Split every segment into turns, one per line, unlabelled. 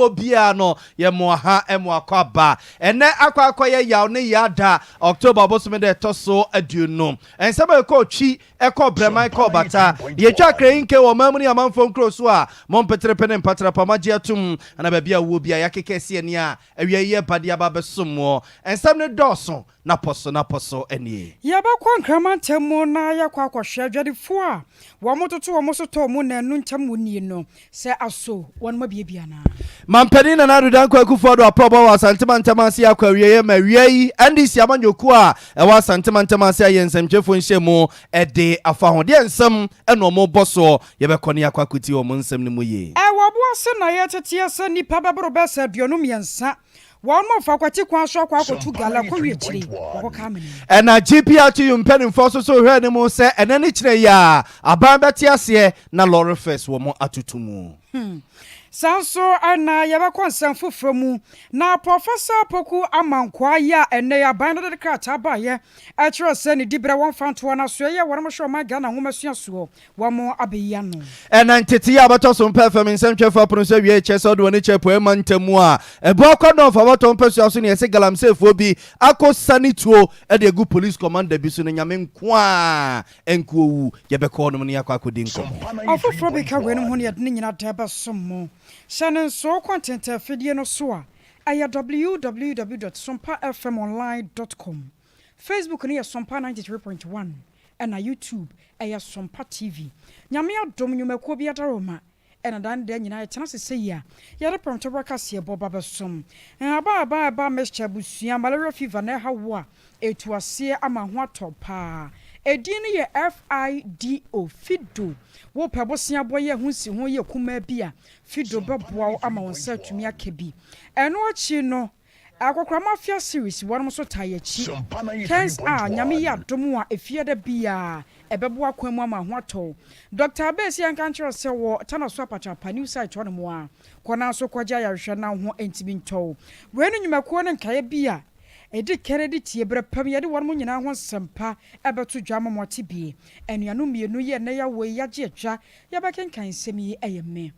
fo bia no ye mo ha emo akwaba ene akwa ye yaw ne yada October bosom de toso aduno ensaba ko twi eko brema eko bata ye twa kreinke wo mamuni amanfo nkro so a mo mpetre pene mpatra pa magia tum ana ba bia wo bia yakekese ne a awie ye badia ba besom ensam ne doso na poso enie
ya ba kwa nkramantam na ya kwa kwahwe adwadefo a wo mototo wo mosoto mo na enu ntam woni no se aso won ma biebia na
mampeni na narudan kwa kufodo aprobo wa santimantamasi akwa wieye ma wiei andi siamanyoku a wa santimantamasi ayensemchefo nhemu ede afahode ensem eno mo boso ye be koni akwa kuti wo mo nsem ne mu ye
wo bo se na ye tete ase nipa bebro be se aduonu miensa One more for quite one shot to gala
and a GPR to you penning for so heard him say and then it's ya a bambatiasie na Laura first woman atutumu.
Sanso ana yaba konsan fufromu na Professor Poku amankwa ya ene ya bando de krata ba ye atro se ni dibre won fanto na so ye wormo sho ma Ghana homasua so wamo abeya no
ena ntete ya bato so perform nsentwe fa pronso wie cheso do ni chepo e mantamu a ebo akodo fa bato mpesua so ne ese galamsefo bi akosani e de gu police commander bi so ne nyame nkoa enkuowu ye be ko no ne yakwa akodi nko
afofro bi ka wenum ho ne yade nyina da ba sommo Shannon so content fidie no so a www.sompafmonline.com Facebook ne Sompa 93.1 and na YouTube Sompa TV nyame adom nyumako bi adaroma and dan de nyina chance say ya yare prompto broadcast ye boba besom aba mescha busua malaria fever na hawo a etuase ama ho atopa edin ye FIDO fido wo pebosia boye hunsi ho ye kuma bia fido beboa ama wonsa tumi akabi eno achi no akokra mafia series wonom so tayechi thanks nyame ya domo a efiada bia ebeboa kwamu ama ho ato Dr. Abesi ankanchero se wo tana so apachapa new site wonom a kona so kwaja ya hwe na ho entimi nto wenu nyumako ne nkae bia edi credit ye brepam ye de won mo nyina ho sempa ebeto dwama moti bie enuanu mienu ye na ya we ya je atwa ya bekenkan semi eyeme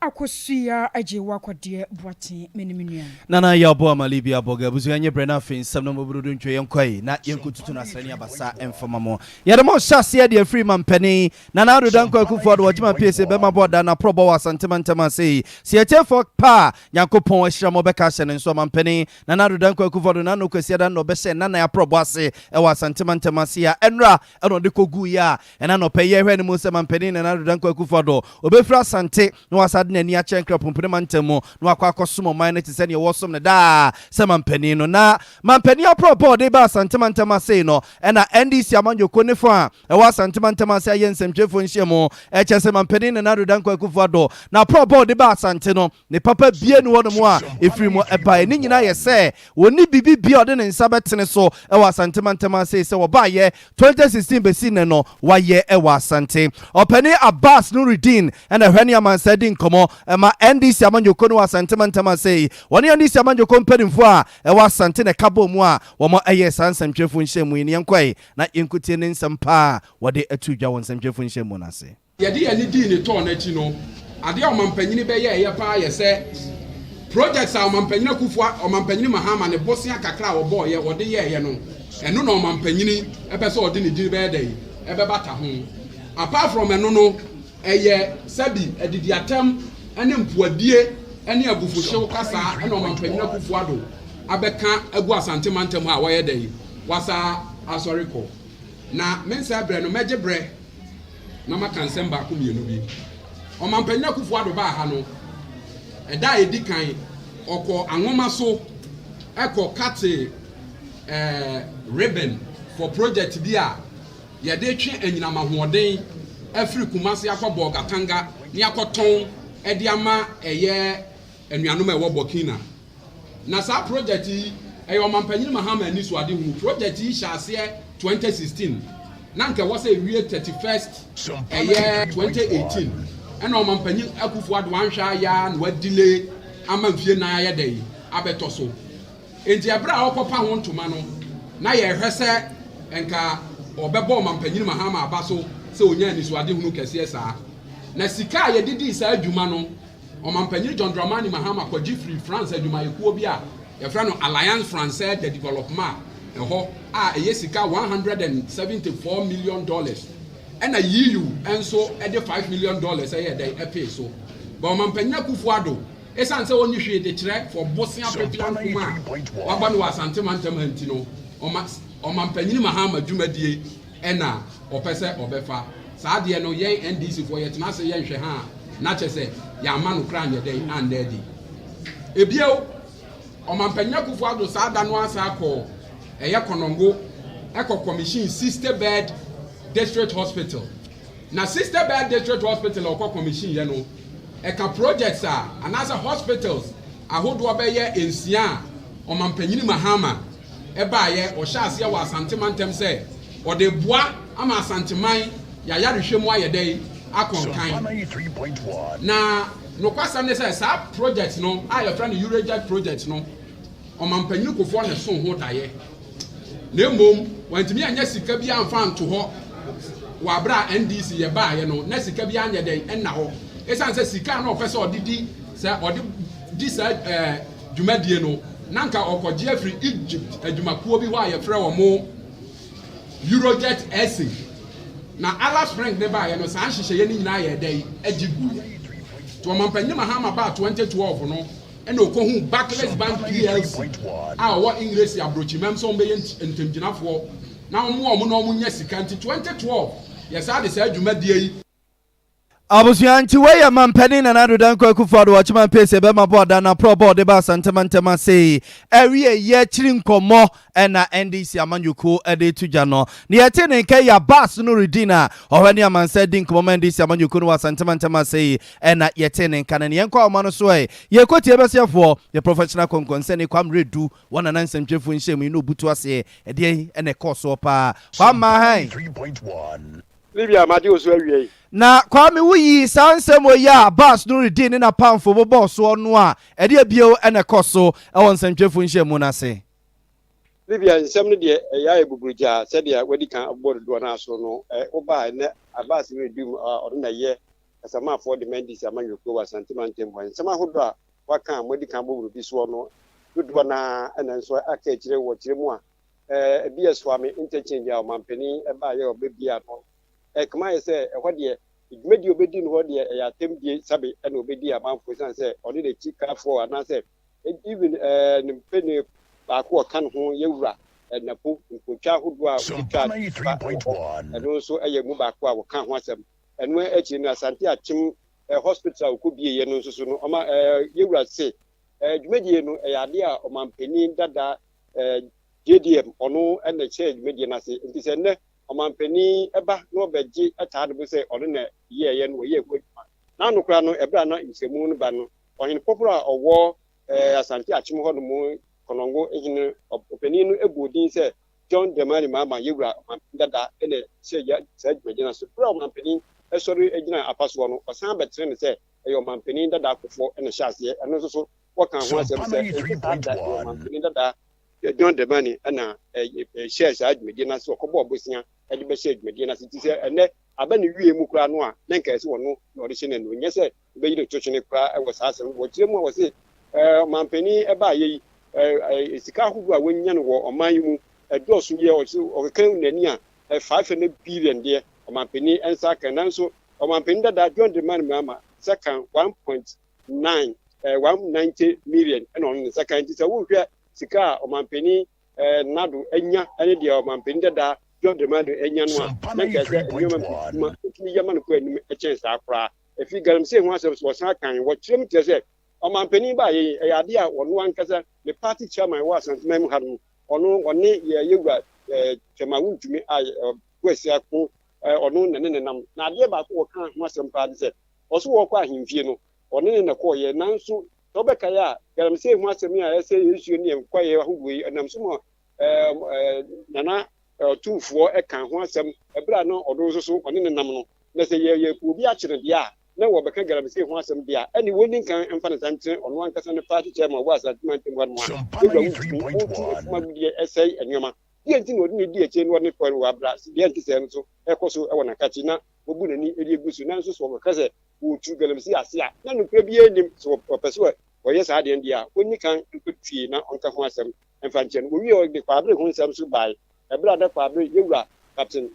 akosia aje wakwade boate menimenu
nana ya bo amalibi aboga buzu anye brena fin sam no mobrudu ntwe yenkwai na yenkututu na sani abasa emfama mo ye de mo hyase de free man pani nana adodan kwa kufodo wajima pese be maboda na probo wa santimantama sei se etefo pa yakopon ahira mo beka hye nso man pani nana adodan kwa kufodo na no kwasi da no be hye nana ya probo ase e wa santimantama sei ya enra eno de kogu ya ena no peye hwe ni mo se man pani nana adodan kwa kufodo obefra sante no wasa ni achenkra pompene mantemo no akwa akosomo man ti se ne wosom ne da se mampani no na mampani apropo de ba santimantama sei no ena NDC amanyoko ne fo a e wa santimantama sei ayensemtwefo nhyiemo e che se mampani ne na dodan kwa kufuado na propo de ba sante no ne papa bie ne wono mo a efiri mo e ba ni nyina ye se woni bibi bia ode ne nsa betene so e wa santimantama sei se wo ba ye 2016 besi ne no wa ye e wa sante opani Abbas Nuruddin ena hwani amansadin komo ma NDC amanyoko no asantemantama sei woni NDC amanyoko mpanimfo a e wasante ne kabo mu a wo mo eye sansamtwefo nhyiemu ni yenkwai na yenkutie ne nsampa wode atudwa won samtwefo nhyiemu na se
yede ye ni di ne to na chi no ade a omampanyini be ye pa ye se projects a omampanyini akufua omampanyini mahama ne bosia kakra wo boy ye wode ye no eno na omampanyini ebe se wode ne di be dey ebe bata ho apart from eno no eye sabi edidi atem ene mpuadie ene agufushew kasa ene omampanyina kufuado abeka agu asantemantam a woye dey wasa asoriko na mensa bre no meje bre na makansem ba ko mienu bi omampanyina kufuado ba ha no eda edikan oko anwoma so eko kate ribbon for project bi a ye de twe anyina mahoden afri kumase akọbọ gatanga ni akoton edi ama eye enuanom ewo Burkina na sa project yi eyo mampanyini mahama ni so ade hu project yi hyase 2016 na nke wo say wie 31st eye 2018 ena mampanyini akufu ado anhwa ya na wadile ama mfie na ya dey abeto so enti ebra akopa ho ntoma no na ye hwese enka obebo mampanyini mahama abaso se onya ni so ade hunu kese saa na sika ye didi saa adwuma no ɔmampanyin John Dramani Mahama kɔgye free France adwumayɛkuo bi a yɛfrɛ no Alliance Française de Développement ɛhɔ a ɛyɛ sika $174 million ɛna EU ɛnso ɛde $5 million ɛyɛ dɛ ɛpee so ba ɔmampanyin Akufo-Addo ɛsan sɛ wɔn hwee de kyerɛ for bosia pepelan kuma waba no Asante Mantam anti no ɔmampanyin Mahama dwumadie ɛna ɔpɛ sɛ ɔbɛfa saa deɛ no yɛn NDC fo yɛtena sɛ yɛn hwɛ ha na kyɛ sɛ yɛama no kra nyɛ dɛn anda adi ebio ɔmampanyin Akufo-Addo saa da no asa akɔ ɛyɛ Konongo ɛkɔ commission sister bed district hospital na sister bed district hospital ɔkɔ commission yɛ no ɛka projects a anasa hospitals ahodoɔ bɛyɛ nsia ɔmampanyin Mahama ɛbaayɛ ɔhyɛ aseɛ wɔ Asante Mantam sɛ ɔde boa ama asanteman yɛayarehwɛ mu ayɛ dɛn akɔnkan na nokwasɛm ne sɛ saa project no a yɛfrɛ no Euroject project no ɔmampanyin Kufuor ne so ho daeɛ na mmom wantumi anya sika bi amfa nto hɔ wɔ abra NDC yɛbaayɛ no na sika bi anyɛ dɛn ɛnna hɔ ɛsan sɛ sika na ɔpɛ sɛ ɔde di sɛ ɔde di sɛ dwumadie no nanka ɔkɔgye afiri Egypt adwumakuo bi hɔ a yɛfrɛ wɔ mo Euroject essay na Ala Spring ne baayɛ no saa nhyehyɛeɛ no nyinaa yɛ dɛn agye gu to ɔmampanyin Mahama ba 2012 no ɛna ɔkɔhu Barclays Bank PLC a ɔwɔ English abrochimam sɛ ɔmbɛyɛ ntamgyinafoɔ na ɔmo na ɔmo nyɛ sika nti 2012 yɛsaa de saa dwumadie yi
Abusua nti weyɛ mampani na Nana Danko Akufo-Addo wɔkyema pese bɛma bɔɔda na pro bɔɔde ba Asante Mantam sei ɛwie yɛ kyiri nkɔmmɔ ɛna NDC amanyɔkuo ɛde tugya no ne yɛte ne nka yɛ bas no redina ɔhwɛ ne amansa di nkɔmmɔ NDC amanyɔkuo no wɔ Asante Mantam sei ɛna yɛte ne nka na ne yɛnkɔ ɔma no so yɛkɔtie bɛsiafoɔ yɛ professional konkɔnsɛ ne kwam redu wɔna na nsɛmtwefo nhyɛ mu no butu ase ɛdeɛ ɛna ɛkɔ so paa kwama han
3.1 Libya Madi oso awie
na kwame wuyi saa nsɛm oyi a bas no redi ne na pamfo bobɔ so no a ɛde abio ɛna kɔ so ɛwɔ nsɛmtwefo nhyɛ mu na se
Libya nsɛm no deɛ ɛyɛ ebuburuja sɛdeɛ wadi kan abɔ do na so no oba ne abas no redi ɔno na yɛ asamafo de mendis amanyɔkuo wa Asante Mantam nsɛm ahodo a waka wadi kan bɔ bi so no dodo na ɛna nso aka akyire wɔ kyire mu a ebi eswame interchange a ɔmampani ɛba yɛ ɔbɛbia no kama yɛ sɛ ɛhɔ deɛ dwumadi obɛdi no hɔ deɛ ɛyɛ atɛmdie sabe ɛna obɛdi amanfo san sɛ ɔne ne kyikafoɔ anaasɛ even ne mpɛne baako ɔka no ho yɛwura napo nkotwa ahodoɔ a ɔtwa ɛno nso ɛyɛ mu baako a wɔka ho asɛm ɛno akyi no Asante Akyem hospital a wɔkɔbieyɛ no nso so no ɔma yɛwura se dwumadie no ɛyɛ ade a ɔmampanin dada JDM ɔno ɛna kyerɛ dwumadie no ase nti sɛ nnɛ ɔmampani ɛba na ɔbɛgye ɛtaa de bo sɛ ɔno na yɛyɛ no wɔyɛ ekwadwuma na anokora no ɛbra na nsɛmu no ba no ɔhene pɔpɔ a ɔwɔ Asante Akyem hɔ no mu Konongo ehene ɔpanin no ebu odin sɛ John Dramani Mahama yɛwura ɔmampani dada ɛna hyɛ saa dwumadie no so bra ɔmampani ɛsɔre egyina apasoɔ no ɔsan bɛtene ne sɛ ɛyɛ ɔmampani dada Akufo ɛna hyɛ aseɛ ɛno nso so wɔka ho asɛm sɛ ɔmampani dada John Dramani ɛna hyɛ saa dwumadie no so ɔkɔbɔ ɔbosia ɛde bɛhyɛ dwumadie no ase ti sɛ ɛnɛ aba ne wie mu koraa no a na nka ɛsɛ wɔno na ɔde hyɛ no nyɛ sɛ bɛyi ne totwene koraa ɛwɔ saa asɛm wɔ kyerɛ mu a wɔse ɔmampani ɛba ayɛ yi sika ahodoɔ a wɔnya no wɔ ɔman yi mu ɛdɔɔso yɛ ɔkeka n'ani a 500 billion deɛ ɔmampani ɛnsa ka nanso ɔmampani dada John Dramani Mahama sɛka 1.90 million ɛna ɔno ne sɛka nti sɛ wohwɛ sika a ɔmampani nado anya ɛne deɛ ɔmampani dada John Dramani anya no a na kɛsɛ nneɛma ma tumi yɛma no kɔ anim ɛkyɛn saa koraa efi galamsey ho asɛm so wɔsan kan wɔkyerɛ mu kyerɛ sɛ ɔmampani ba yɛ ɛyɛ ade a ɔno ankasa ne party chairman wɔ Asante Mantam ha no ɔne yɛwura twɛmawo ntumi a wɔasia ko ɔno ne nenam na adeɛ baako wɔka ho asɛm paa de sɛ ɔso wɔkɔ ahemfie no ɔne ne kɔɔyɛ nanso sɛ wobɛkaeɛ a galamsey ho asɛm a ɛsɛ yɛsuo ne yɛnkɔyɛ ahodoɔ yi ɛnam so ma nana tumfoɔ ɛka ho asɛm ɛberɛ a na ɔdo nso so ɔne ne nam no na sɛ yɛyɛ obi akyere deɛ a na wɔbɛka galamsey ho asɛm deɛ a ɛne wɔni nkan ɛmfa ne sankyerɛ ɔno ankasa ne party chairman wɔ Asante Mantam hɔ no a ɛwura wofuma gudeɛ ɛsɛe nneɛma deɛ nti na ɔde ne di akyire no ɔne kɔre wɔ abra deɛ nti sɛ no so ɛkɔ so ɛwɔ nakakyi na wɔbu n'ani ɛde egu so nanso so wɔbɛka sɛ wo tu galamsi ase a na no bi enim so opeso o yes ade ndia oni kan nkutwie na onka ho asem emfa nchen wo wi o de kwabre ho nsem so bai ebra da kwabre yewura captain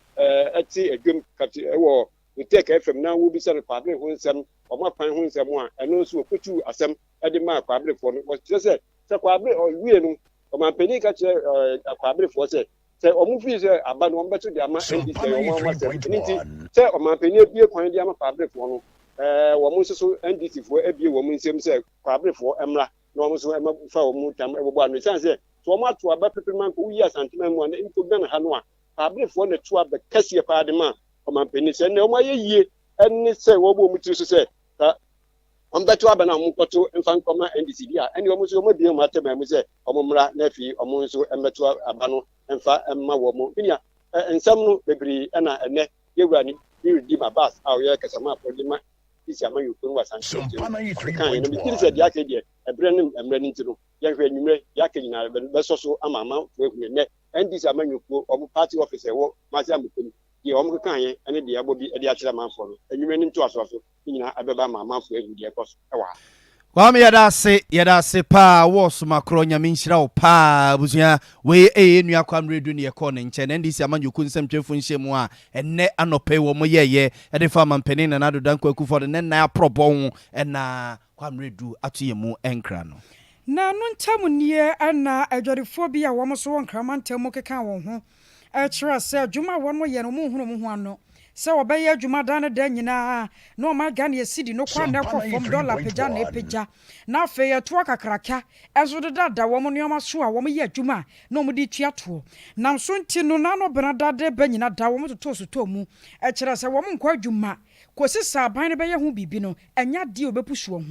ati adwem captain ewo Take FM now will be sent public when some or my pine when someone and also put you as some at the mark public for was just said. So, public or we or my penny catch a public for say, say, or movies about one better the amount and say, or my penny be a coin the public one. Almost so NDC for every woman seems say public for Emra, no almost for more time everyone. Say, so much to a better man who years and one into Ben Hanua. Public for the 2 of the Cassia Padima. Company said, no, my ye, and say, what would you say? On that job and I'm got to infant comma and the CDR, and you almost be a matter, Mamma, Omumra, nephew, Omonso, and Metua Abano, and Fa and Mawomo, and some baby, and I net, you running, you redeem a bus, our Yakasama for the man. This Yama you was and so kind of the said Yakadia, a Brennan and Brennan to Yakin, but also a mamma, and this Yama you go party officer, Mazam. The Omkan and the Abobi at the actual man for and you ran into us also in Ababa man for the cost.
Kwame yada se pa was makronya minshira pa busia we nua kwamre du ne yekɔ ne nkyɛ ne ndisi amanyo kunsɛm twefo nhyɛmu a enne anope wo mo yeye e de fa mampani na nado dan kwaku for ne na aprobɔ na kwamre du atoyemu enkra no
na no ntamu nie ana adwarefo bi a wo mo so nkramantam keka wo ho Echra se adwuma won mo ye no mo hunu mo ho ano se obeye adwuma dan da nyina no ma ga ne sidi no kwa na kofom dollar pagya na epagya na afa ye to kakraka enso de dada wo mo neoma so a wo mo ye adwuma no mo di tua to nam so nti no na no benada de ba nyina da wo mo to so to mu echra se wo mo nkwa adwuma kosi saban ne be ye ho bibi no enya de obepusu ho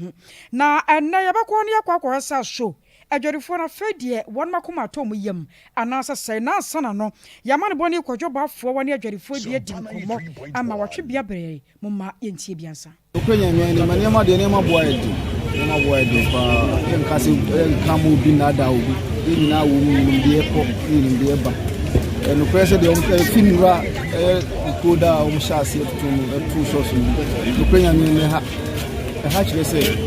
na enne ye bekọ ne yakwa sa show adwarifo na fedie won makoma atom yam anasa sai na sana no yamane boni kwadwo bafo woni adwarifo bi edi nkomo ama watwe bia bere mumma yentie biansa
okwenya nyane manema de nema boaedi pa enkase enkamu bi na da obi ni na wo mu bi ekọ ni bi eba no pressure de finura koda o mshasi tu shosu okwenya nyane ha chire se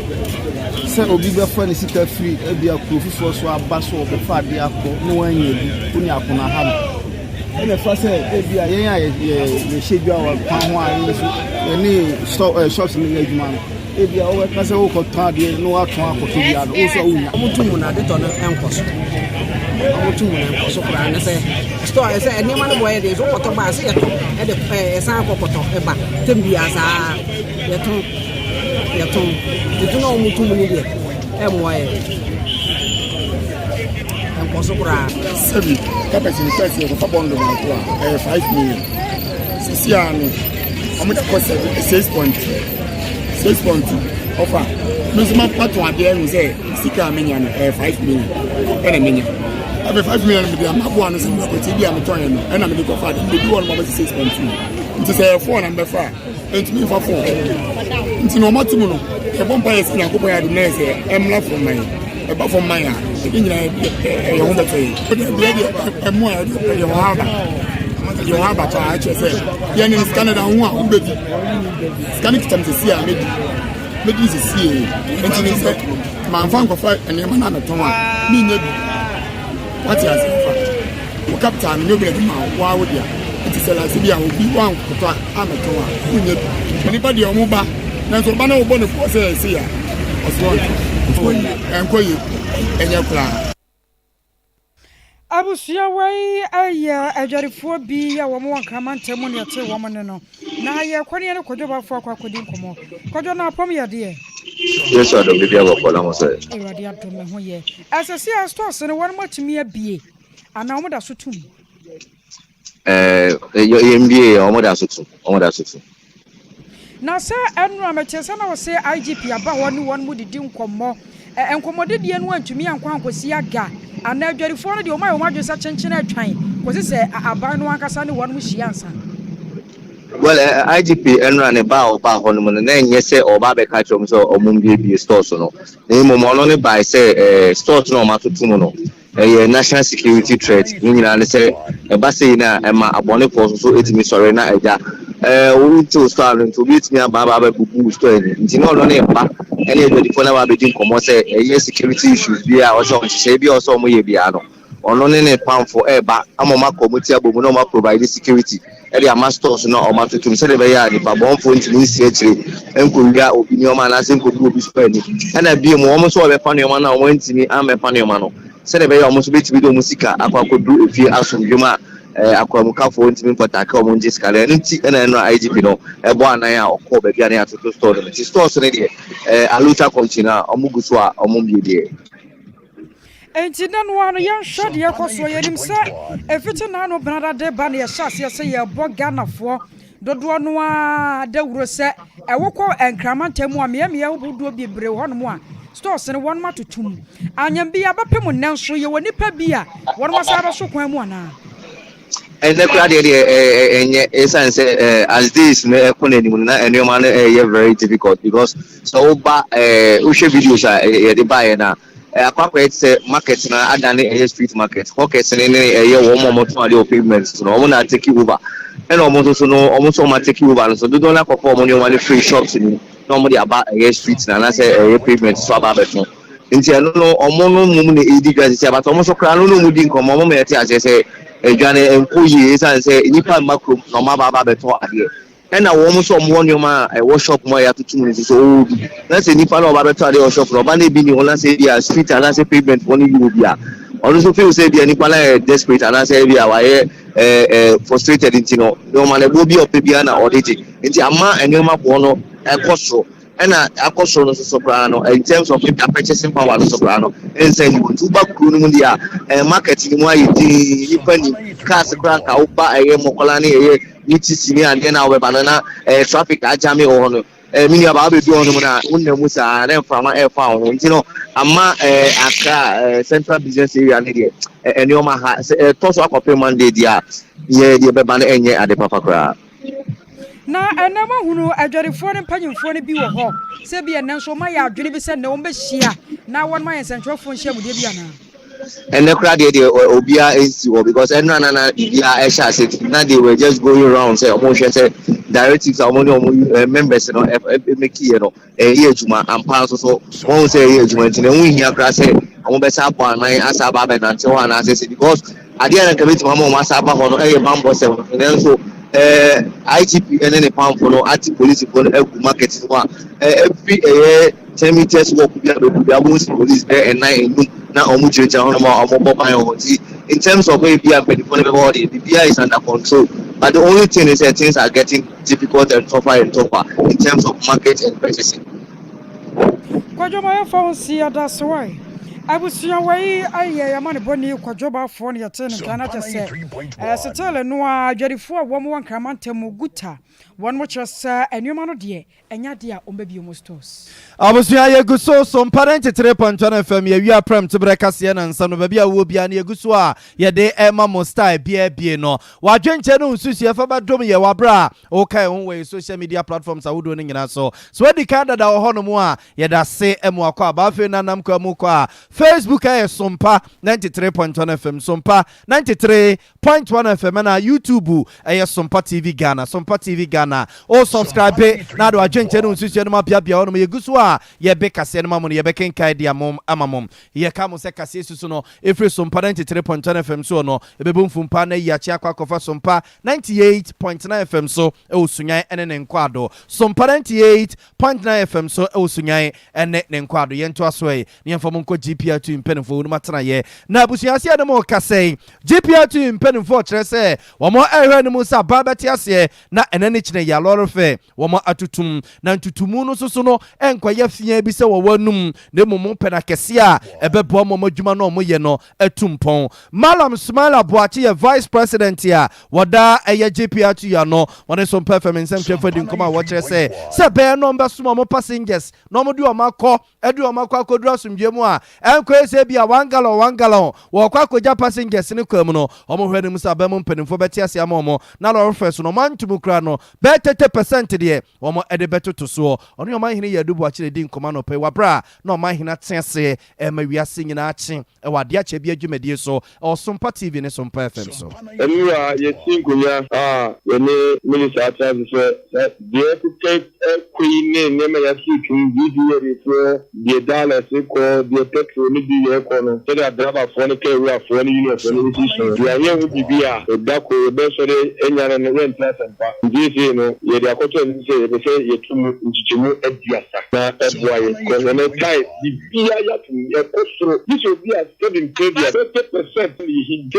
obi be fa ni sika free e bia profufo so aba so obefa de akọ no wanye bi oni akona ha no e fa se e bia yen ye shedwa wa pa ho a ni shops ni adwuma no e bia o ka se o ko tan de no aton akoto bia no o so unya
mutumu na de to no enkoso mutumu na enkoso kra na se store se eni ma no boy de so koto ba se ye to e de san kokoto e ba tembia sa ye to no mutumu ni de e moye enkoso kra
sebi capacity test ye ko bondo na ko 5 million sisi anu omo de ko 6.2 offer nuzuma pato ade enu say sika amenya no 5 million ena menya abe 5 million me dia mabo anu sin ko ti dia me ton no ena me de ko fa de bi won mo 6.2 nti say 4 na me fa enti fa 4 nti no matumu no e bomba yes na ko boya de na say emla from mine e ba from mine e nyina e ho beto e de emu a yo haba ta a che say ye ni Canada ho a wo bebi scan kitam se si a medi se si enti ni se man fan ko fa ene ma na meton a mi nya bi wati as fa o captain no bi ma wa wo dia enti se la se bi a obi wa ko to a meton a mi nya bi ni ba de o mu ba na so ba na wo bo ne ko se se ya o so enkoyi enya kula
abusia wai aya adwarifo bi ya wo mo nkramantam ne yete wo mo ne no na ya kwani ne kwadwo bafo akwakodi nkomo kwadwo na apom ya de
yes adom bi bia wakola mo se
ewade adom me ho ye asasi a stores ne won matumi abie ana wo da so tum
MBA o mo da so tum
na se enu amechese na wo se IGP aba won mu didi nkomo enkomode die no antumi ankwa ankosi aga ana adwarifo no de o mai o madwesa chenchene atwan kosi se aban no ankasa ne won mu hyiansa
well IGP enra ne ba o ba hono no na enye se o ba be ka chom so o mum bi stores no e mo mo no ne ba se stores no ma tutum no national security threat ni nyina ne se e ba se na e ma abone ko so etimi sore na eja to store no to meet me aba bubu store nti no no na ba ene edwadifoɔ na ba be din komo say security issues bi a ɔsɔ ɔhyehyɛ bi a ɔsɔ ɔmo yɛ bia no ɔno ne pamfo ba amoma committee abomu no ma provide security ere ama stores no ɔma totum sɛ de be ya nipa bɔnfo ntimi nsi akyire enkoria obi ni ɔma na sɛ nkodu obi store ni ɛna bi mu ɔmo so ɔbɛfa ne ɔma na ɔmo ntimi amɛfa ne ɔma no sɛ de be ya ɔmo so betimi do ɔmo sika akwakodu efie asomdwuma akwamukafo ntimi mpɔtaka ɔmo nje sika le nti ɛna no IGP no ɛbɔ anan a ɔkɔ ba bia na ya toto store no ti stores ne de aluta container ɔmo guso a ɔmo bie de
enti na no ano yan hwade yakoso yenim se efiti na no brada de ba na ya hyase se ye bo ganafo dodo no a dawuro se ewokɔ enkramantamu a meyamia wobudo bibre ho no a stores ne won matotum anyam bia bapem nanso ye woni pa bia won wasa ba so kwan mu ana
and the crowd as this na anyone very difficult because so ba ushe videos the buy na akwa say market na adane street market pockets ne wo mo to ade payments no mo na take over and almost so no almost so ma take over so do na perform on one free shops ni no mo dey about street na say payment so about beto nti no omo no mu na edi gas say but omo so kra no mu di nkomo mo me te ase say edwane enkoyi say say nipa makro no ma ba beto ade and I almost saw one yoma a workshop more at 2 minutes so that's a nipa no ba beto ade workshop no ba na bi ni wona say dia street and say payment money you bia also feel say dia nipa na desperate and say bia why frustrated into no man go be up bia na audit nti ama enema bo no ekoso na akoso no so soprano in terms of the purchasing power no soprano insane you to back kru no dia market ni mu ayi nipa ni cars crank ka oba mokola ni UTC ni and na we banana traffic ajame o no mini aba be do no na unna musa na fama fa ho nti no ama aka central business area ni de enioma ha to so akopem Monday dia ye be ban enye ade papa kra
na enama hunu adwarefo ne mpanyimfo ne bi wo ho se bi enenso ma ya adwene bi se ne won be hia na won ma yensentwefo nhia mu de bi ana
and the crowd there obia is because na ya esha set na they were just going around say omo say directives omo members no make here no ejuma ampa so won say ejuma nti na hu hia kra say omo be sa bo anan asa ba be nante ho na say because ade na committee mama omo asa ba ho no bambo say then so IGP and then a pound for no anti police for market every 10 meters walk police there and night now in terms of where body the BI is under control but the only thing is that things are getting difficult and tougher in terms of market and purchasing.
That's why abusia wai aye amane boni kwajoba fo ne yete ne kana tese setele no adwarifo a wo mo wankramantem guta won mo kyeresa enwuma no de enya de a omba bi omo stores
abusia ye guso so parent 3.1 FM ye wi aprem tibre kase na nsa no ba bia wo bia na ye guso a ye de ema mo style bia no wadwenche no nsusu ye fa ba dom ye wabra o kai on we social media platforms awodo no nyina so wedi kada da ho no mo a ye da se emu akwa ba fe nanam kwa mu kwa Facebook Sompa 93.1 FM Sompa 93.1 FM na YouTube Sompa TV Ghana Sompa TV Ghana o subscribe na do agente no nsusu no mapia bia no ye guso a ye be kase no mamu ye be kenkai dia mom amamom ye ka mo se kase susu no efre Sompa 93.1 FM so no e be bomfumpa na ya chi akwa kofa Sompa 98.9 FM so e osunyan ene ne nkwado Sompa 98.9 FM so e osunyan ene ne nkwado ye nto aso e ne mfom nko GPR2 impenfo no matana ye na abusuase ade mo kasei GPR2 impenfo kire se wo mo ehwe no mu sa babati ase na enane kine ya lorofe wo mo atutum na ntutumu no soso no enkoye fia bi se wo wanum ne mo pena kese a ebebo mo madwuma no mo ye no atumpon Malam Smala Boachi ye vice president ya wada eye GPR2 ya no wone so perfect nsem hwefo di nkoma wo kire se be no mbeso mo passengers no mo du o makọ edu o makọ akodu asumdwe mu a enko ese bia 1 gallon wo kwa koja passengers ne kwam no omo hwe ne musa ba mo mpanimfo beti ase ama omo na lorry fare so no mantumu kra no be 30% de omo ede betoto so ono oman hene yadubu akire din komano pe wabra na oman hene atese mawiase nyina ache e wade ache bia dwumadie so o Sompa TV ne Sompa FM so
anyway yetinkunya yene minister atase se de take queen ne me yasitu video refo de dollars ko de petrol ni bi ye ko no se da driver for ne ke we for ne union for ne so ya ye wo bibia da ko be so de enyana ne rent Sompa ndisi no ye de akoto ni se ye tumu nchichimu ediasa naeboye ko ne kai bibia ya tu ye ko so this will be a student trade 30% he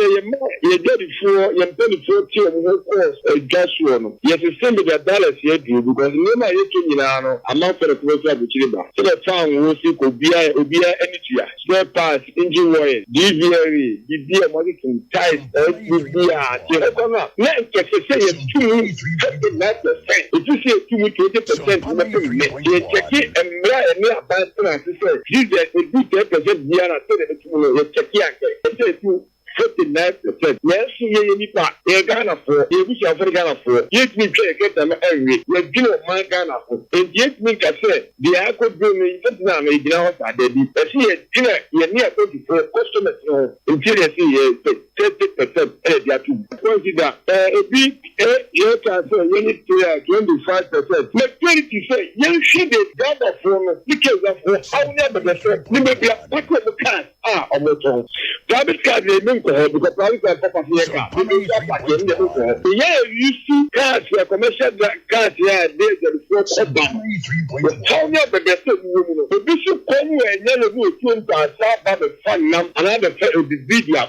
ye get it for ye pay for team course gasho no ye system the dollars ye do because nema ye to nyina no amount for the commercial abuchiri ba so the town wo si ko bia anything spare parts engine oil DVR bibia money to ties bibia ye ko na nke se ye 2.9% if you say 20% na pe ye check emra eni abantana se this is a good 10% bia na so the tumu ye check yanke say 49%. Yes, you need that. You're gonna for you wish you're gonna for yet me get them every you're doing my Ghana for and yet me can say the alcohol doing Vietnam is now that they did. I see a dinner you're near 24 customers until you see 30% they are to consider a big you can say you need to 25%. Make 20 say you should be Ghana for because of how never the same. You may be a packet of cars on the phone. Private cars they because private cars for car. Yeah, you see cars here, commercial cars here, there's the front how never the same. The bishop come and yellow to start the fun and another the video.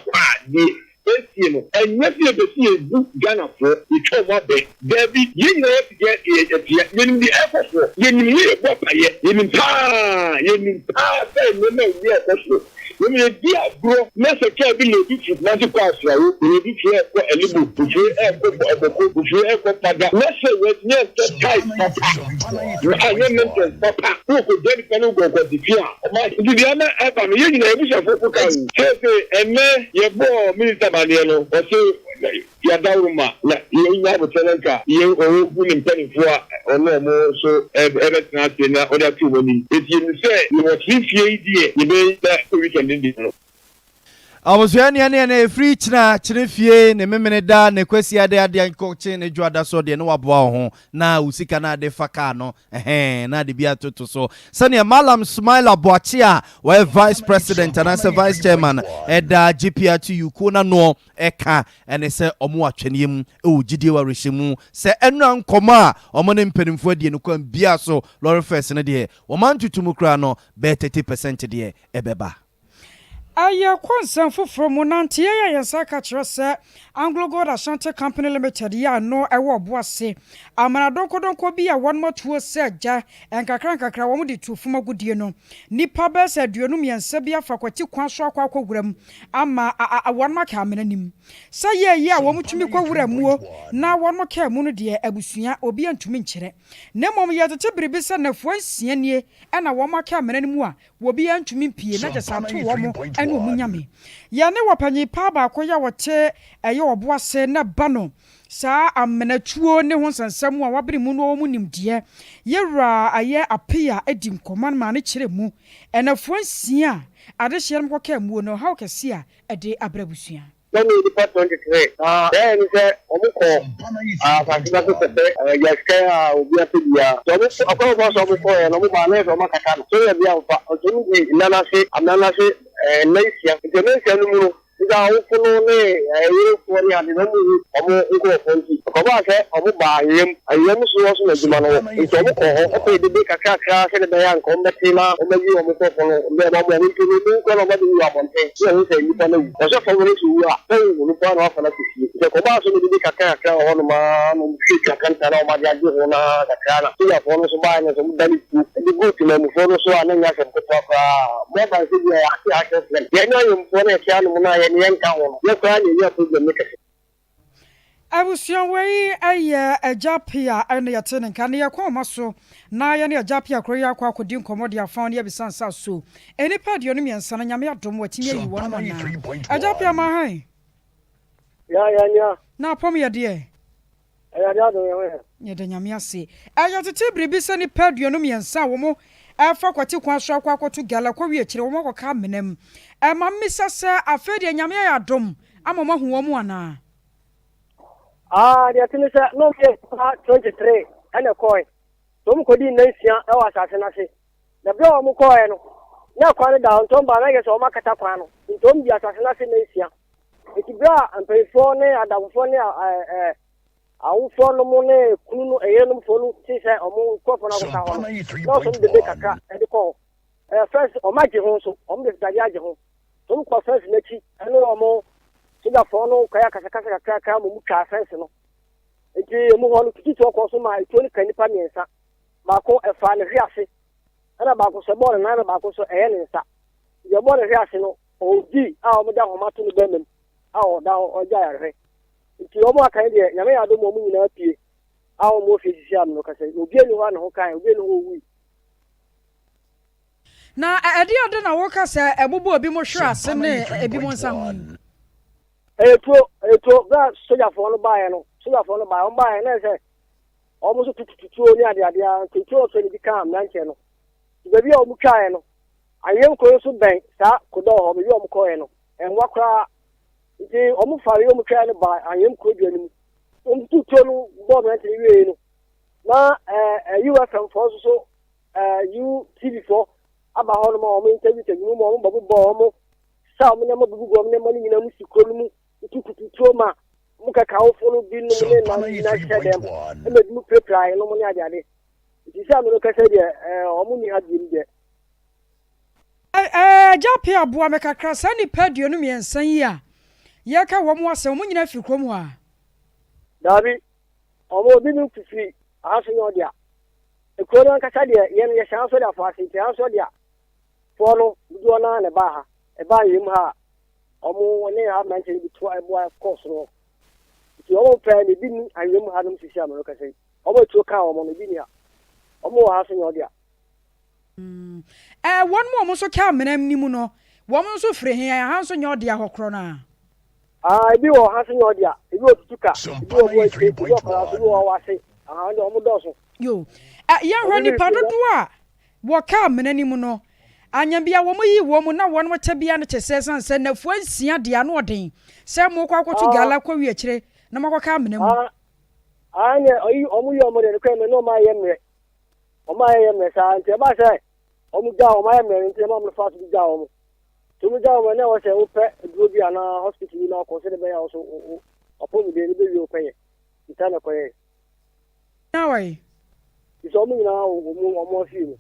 And what you see is good Ghana for the cover bed. David, you know to get it in the effort. You need what I get. You mean, when you dear grow, Master Cabin, you do magic pass, you need to have a little to you ever Pada. Master was near that type. I remember Papa, who could get it and go to the fear. Indiana, Evan, you know, focus. And then you bore Minister Maniano, or so. Yadauma, you have a tenant, you are winning penny for or no more so everything now other 2 money. If you say you were 3 years, you may that we can do.
I was any free china chinifie ne memene da ne kwesi ade nkoche ne juada so de no waboa ho na usika na de faka no na de bia toto so sane Malam Smile Aboachi a we vice president and as vice chairman da GPR to you kona no eka ene se omo atwenem gidie wa rehemu se enu ankoma a omo ne mpanimfo de no kwan bia so lorry first ne de wo man tutumu kra no be 30% de ebeba
Aya kwansan foforo mu nante ya yensaka kyerese Anglo Gold Ashanti Company Limited ya no ewo boase amana donkodonko bi ya won matuo seja enkakra wo mu de tufuma gudie no nipa be se aduonum yensa bi afakwati kwanso akwakogwuram ama won maka amenanim sa ye a wo mutumi kwawuramuo na won maka mu no de abusua obi antumi nkyere na mom ye tete biribisa na fuansia nie na wo maka amenanim a wo bi antumi mpie na jesanto wo mo ene omunyame ya ne wapanyi pa ba akoya wote eye oboase na bano sa amenatuo ne ho sansam a wabere mu no mu nimde yewra aye apia edi nkoman ma ne kire mu enafuansia ade hyerem koka mu no how kese a ede abrabusua
Then the department then say omuko fasika to tete yaska obi apedia so omuko boss omuko e no mo ba na so makaka so ya bia fa so ni anana se nesia nesia no mu ida ofuno ne ayi fori ade no mu omo ngo fonti ko ba se omo ba ayem so na duma no so omo ko o pe de kakaka se de yan ko metima o meji omo ko fono be ba mo ni ko no ba de wa monte so se ni pa no o so fo ni su wa pe ni pa no fa na ti se ko ba so ni de kakaka o no ma no fi kakanta na o ma ya ji ona kakana ti ya fono so ba ni so dali de go ti na mo fono so ananya se ko pa mo ba se ya ya no yo fono e kya no na ye ni yanka ho ye ko ani ye ko de me kase
Abusuan wei aye ajapia ene yatene kan ye kwa maso na ye ne ajapia kro ya kwa akodi nkomodi afan ne bisansa so enipa de onum yensa na nyame adom watimi ayi won na ajapia ma han
ya
na pom ye de
ya do
ye de nyame ase ayo tete bribi se ni pa de onum yensa wo mo afa kwati kwa so akwa akoto gala kwa wi akire wo mo koka menem ma mmisa se afede nyame ya adom amama hu wo mo ana
dia tini sa no ke 23 ana koy to mu kodi nansia e wa asase na se na bia o mu koy no na kwa ne da onto ba na ye so makata kwa no nto mu dia asase na se nansia eti bia ampeifo ne adamfo ne awufo no mu ne kunu no eyenum fo no ti se o mu kofo na ko ka ho no so de kaka e de ko first o ma je ho so o mu de dadi age ho to mu ko first na chi eno o mu siga fono kaya kasa kaka mu twa fence no enti mu ho no titi to ko so ma ito ni kanipa miensa ba ko e fa ne hwiase ana ba ko so ball na ba ko so e ne nsa ye ball hwiase no o di a o mu da ho ma to no ba mem a o da o ja ya hwe enti o mu aka de nyame ya do mo mu nyina pie a o mu ofisi am no kasa obi eni ho na ho kan obi eni ho wi
na ade ade na wo kasa ebubu obi mo hwe ase ne ebi mo nsa ho
eto ga soja fo no bae no soja fo no bae na se o mo so tututu oni ade a tutu so ni bi kam na nche no be bi o mu twae no ayem ko so ben sa ko do ho be o mu ko e no enwa kra ndi o mu fare o mu twae no ba ayem ko bi anim o mu tutu no bo na tiri wi no na UFM fo so TV4 aba ho no mo interview mo babu bo mo sa mo na mo bugu go mo na mo ni na mu sikro mu tututu ma muka kawo folo bi no ne na shedem e me du prepare no mo ni ajade ti sa me no ka se de o mu ni adwim de
japi aboa me kakra sa ni padio no miensan yi a ye ka wo mo ase mo nyina fi krom a
dabi o mo bi nu fifi aso no dia e ko no ka sa de ye no ye shan so da fa si ti aso dia folo du na ne ba ha e ba yim ha omo ne ha manche bi to ebo course no ti omo pe ne bi ni ayem ha no sisi amero ka sei omo to ka omo ne bi ni a omo ha so nyodia
won mo so ka menam ni mu no won so fre he ha so nyodia hokro na
bi wo ha so nyodia bi wo tutuka bi wo wo ti wo ka so wo wa sei ndo omo do so
yo ya hwa ni padodo a wo ka menani mu no anyambia wo yi wo mu na won mo tabia no chesesan se na fu ansia dia no odin se mo kwa kwotu gala kwa wi akire na makwaka amena mu
anya omu yi omo de kwa me no ma yemre o ma yemre sa nte ba se omu ja o ma yemre nte ma mo fa su ja o mu to mu ja o na wo se wo pe duro bi ana hospital ni na ko se de be ya so o po mu de ni be wi o pe ye nta na ko ye
na wai
iso mu na o mo fi mu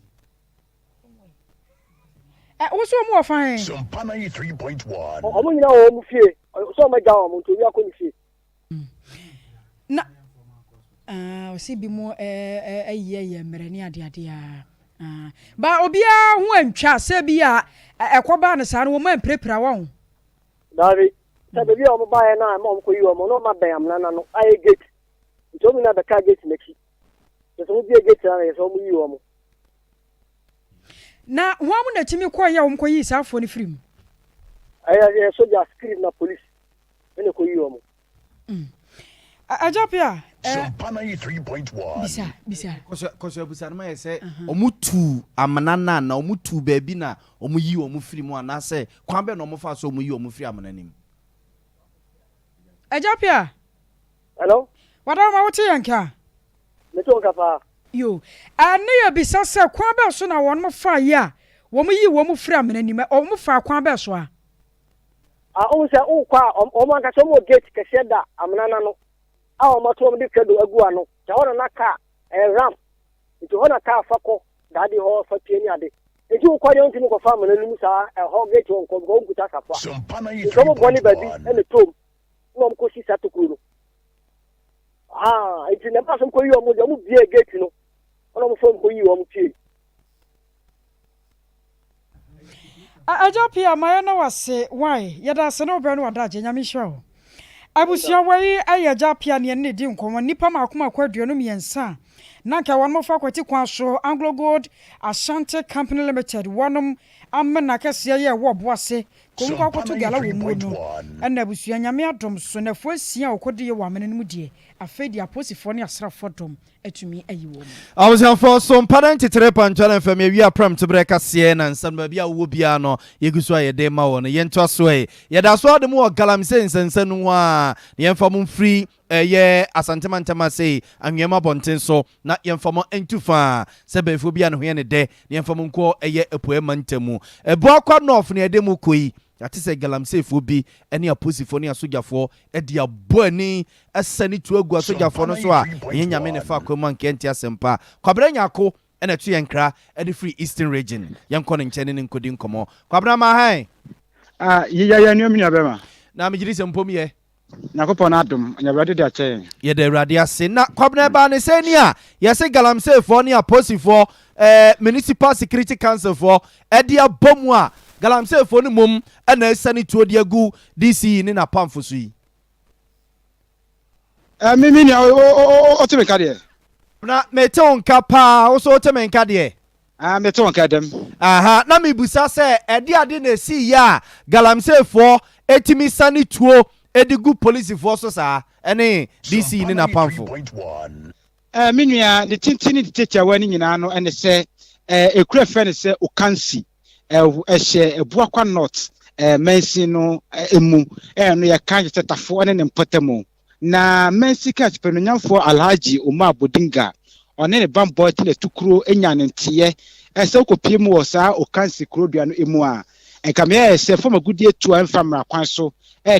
wo so mo ofan
Sompa 93.1
omo nyina o mu fie so ma ja o mu to wi akọ ni fie
na o si bi mo ayiye mmerani ade ba obia ho antwa se bi a ekoba ne sa no wo man prepra won
davi se be bi o mo ba ye na mo ko yi o mo no ma ben amna na no ai gate to mi na be ka gate neki so mo bi gate na so mo yi o mo
na ho amu na timi ko ya wo ko yi safo ni firim
aya soja script na police ene ko yi o mo
ajapia
Sompa 93.1
bisa
koso abusa na ma se omutu amana na omutu baabi na omuyi omufirim ana se kwan be na omufa so omuyi omufiri amana nim
ajapia
hello
wada ma wote yanka
me to ka pa
yo ane ya bisa se kwan be so na won mo fa ya wo mo yi wo mo firi amana nim o mo fa kwan be so a
o se o kwa o man ka so mo gate ke se da amana na no a o ma to mo de kedo agu ano ja wona na ka ram nti hona ka afako dade ho fa tie ni ade nti o kwa de ntimi ko fa amana nim sa ho gate won ko go nguta safa
Sompa
so mo boni babi ene tom no mo ko si sa to kuro nti ne ba so ko yi o mo de mo bie gate no ono mo fo ko yi o mo tie
ajapia maya na wase why yada se no be no wada je nyame hwa abusia wai aya japia ne di nkomo nipa makoma kwaduano miensa na nka wonmo fa kwati kwa so Anglo Gold Ashanti Company Limited wonom amena kase ye wo boase komko akoto gala wo mu no na abusia nyame adom so na fuasia okode ye wa mene no die afedi aposifo ne asrafo dom atumi ayi wo mu
awusia for some parent tetre panchana fam ye wi apram to breka se na nsam ba bia wo bia no yeguso aye de ma wo no ye nto so ye da so adem wo galamse nsensan a ye mfam free ye asantema say anwema bonten so na ye mfam entufa se befo bia no hwe ne de ye mfam nko ye epoema ntemu ebu akwa north ne de mu koyi ati se galamse fo bi ene aposifo ne asogafo e de aboani asani tu agu asogafo no so a ye nyame ne fa kwama nkenti asempa kwabra nyako ene tu yenkra e de free eastern region yenko ne nchene ne nkodi nkomo kwabra ma han
ya nyu abema
na mejiri se mpom ye
nakopon adom nyawrade de ache
ye de rade ase na kwabna ba ne se ni a ye se galamse fo ne aposifo municipal security council for e de abomu a galamse fo ne mom ana esani tuo de agu DC ni na pamfo so yi
mimi ni o te meka de
na meton kapa o so te menka de
meton ka dem
aha na mebusa se e de ade na si ya galamse fo etimi sani tuo edigu police force so sa ene DC ni na pamfo
minua de tintini de tetia wani nyina no ene se ekura fe ne se okansi ehye ebuakwa north mensi no emu no ya kan tetafo ene ne mpotemu na mensi ka chipenunyamfo Alhaji Omar Bodinga one ne bambo tile tukuro enya ne ntiye se okopiem wo sa okansi kurodua no emu a enkamia se foma gudie tu amfamra kwan so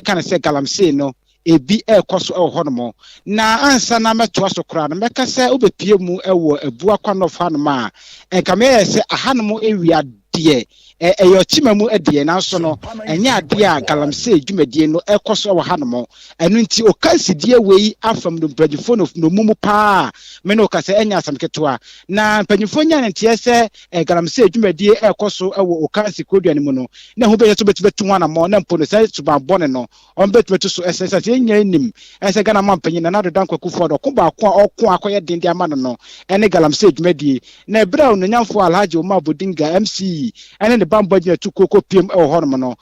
kan se galamse no ebi ekoso honomo na ansa na meto aso kra na meka se obepie mu ewo ebuakwa no fa no ma enkamia se ahanomo ewia de eyo chimamu edie na so no enya ade a galamse dwumadie no ekoso wo hanomo enu nti okansidie wei afam no mpanyifo no mumu pa me no kase enya asamketo na mpanyifo nya ntie se galamse dwumadie ekoso wo okansi kodwane mu no na ho be yeso betu wana mo na mpo no se tuba bone no on betu so esesa enya nim ese gana mampanyi na do dan kwakufu do ko ba ko okko akoye dinde ama no ene galamse dwumadie na ebra no nyamfo Alhaji Omar Bodinga MC ene bambo je tukoko piem hono no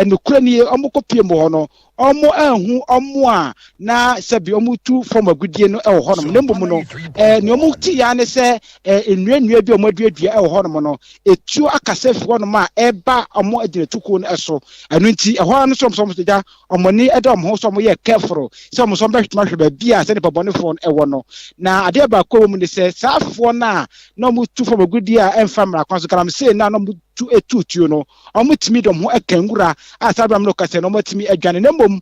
no kura ni omko piem hono omo ehu omo a na sebi omo tu form agudie no hono no mbom no ni omo ti ya ne se ennuanua bi omo aduadua hono no etu akasefi hono ma eba omo agire tuko no eso anu nti hono no som ja omo ni edom ho som ye careful som behwetuma hwe ba bia se ne babone phone no na ade ba ko mu ne se safo na omo tu form agudie a emfamra kwanso galamse na no tu etutuo no omutimi dom ho ekangura asabram no kase no omutimi adwane nembom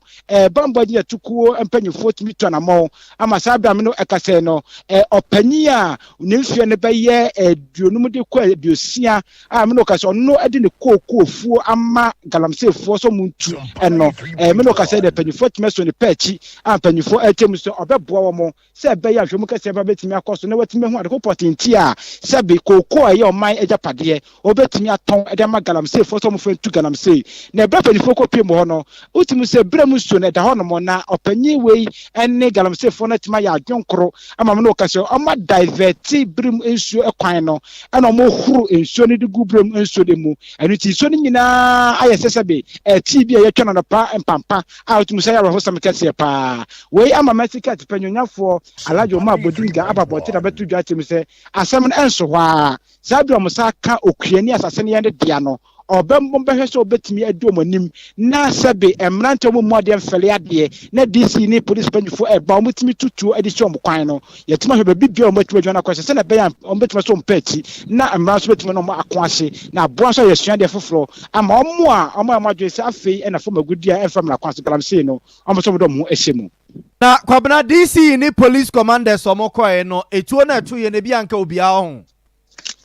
bambo je tukuo empanyifo timi to na mo ama sabram no ekase no opanyi a nemfie ne beye duonum de kwa biosia me no kase no ade ne kokofuo ama galamsefo so muntu eno me no kase de panyifo timi so ne pachi ampanyifo atem so obeboa wo mo se beye ahwemu kase ba betimi akoso na watimi hu ade ko potinti a sebe koko aye oman ejapade obetimi ton edema galamse fo so mo fe tu galamse na bra panifo ko pie mo ho no utimu se bra mu so na da ho no mo na opanyi wei ene galamse fo na tima ya adwonkoro ama mo no okase ama divert brim ensuo ekwan no ana mo huru ensuo ne de gu brim ensuo de mu enu ti so ni nyina ayesesebe ti bia ye twena no pa empampa a utimu se ya ho sam kase pa wei ama masika tipanyonyafo Alhaji Omar Bodinga ababote da betu dwa timu se asem no enso ho a sabia mo saka okuani asase ne yende dia no obembom behwe so obetimi adu omanim na sebe emrante mo modern fele ade na DC ni police panjifo eba omutimi tutu adi om kwan no yetima hwe bibia omutimi adwana kwase se na be ya omutimi so mpati na emran so betimi no akwase na aboa so yesua de foforo ama omo a amadwe se afei na fo magudia efam na kwase galamse no omo so bodom ho ehyemu
na kwabena DC ni police commanders omokoe no etuo na etu ye ne bia nka obia ho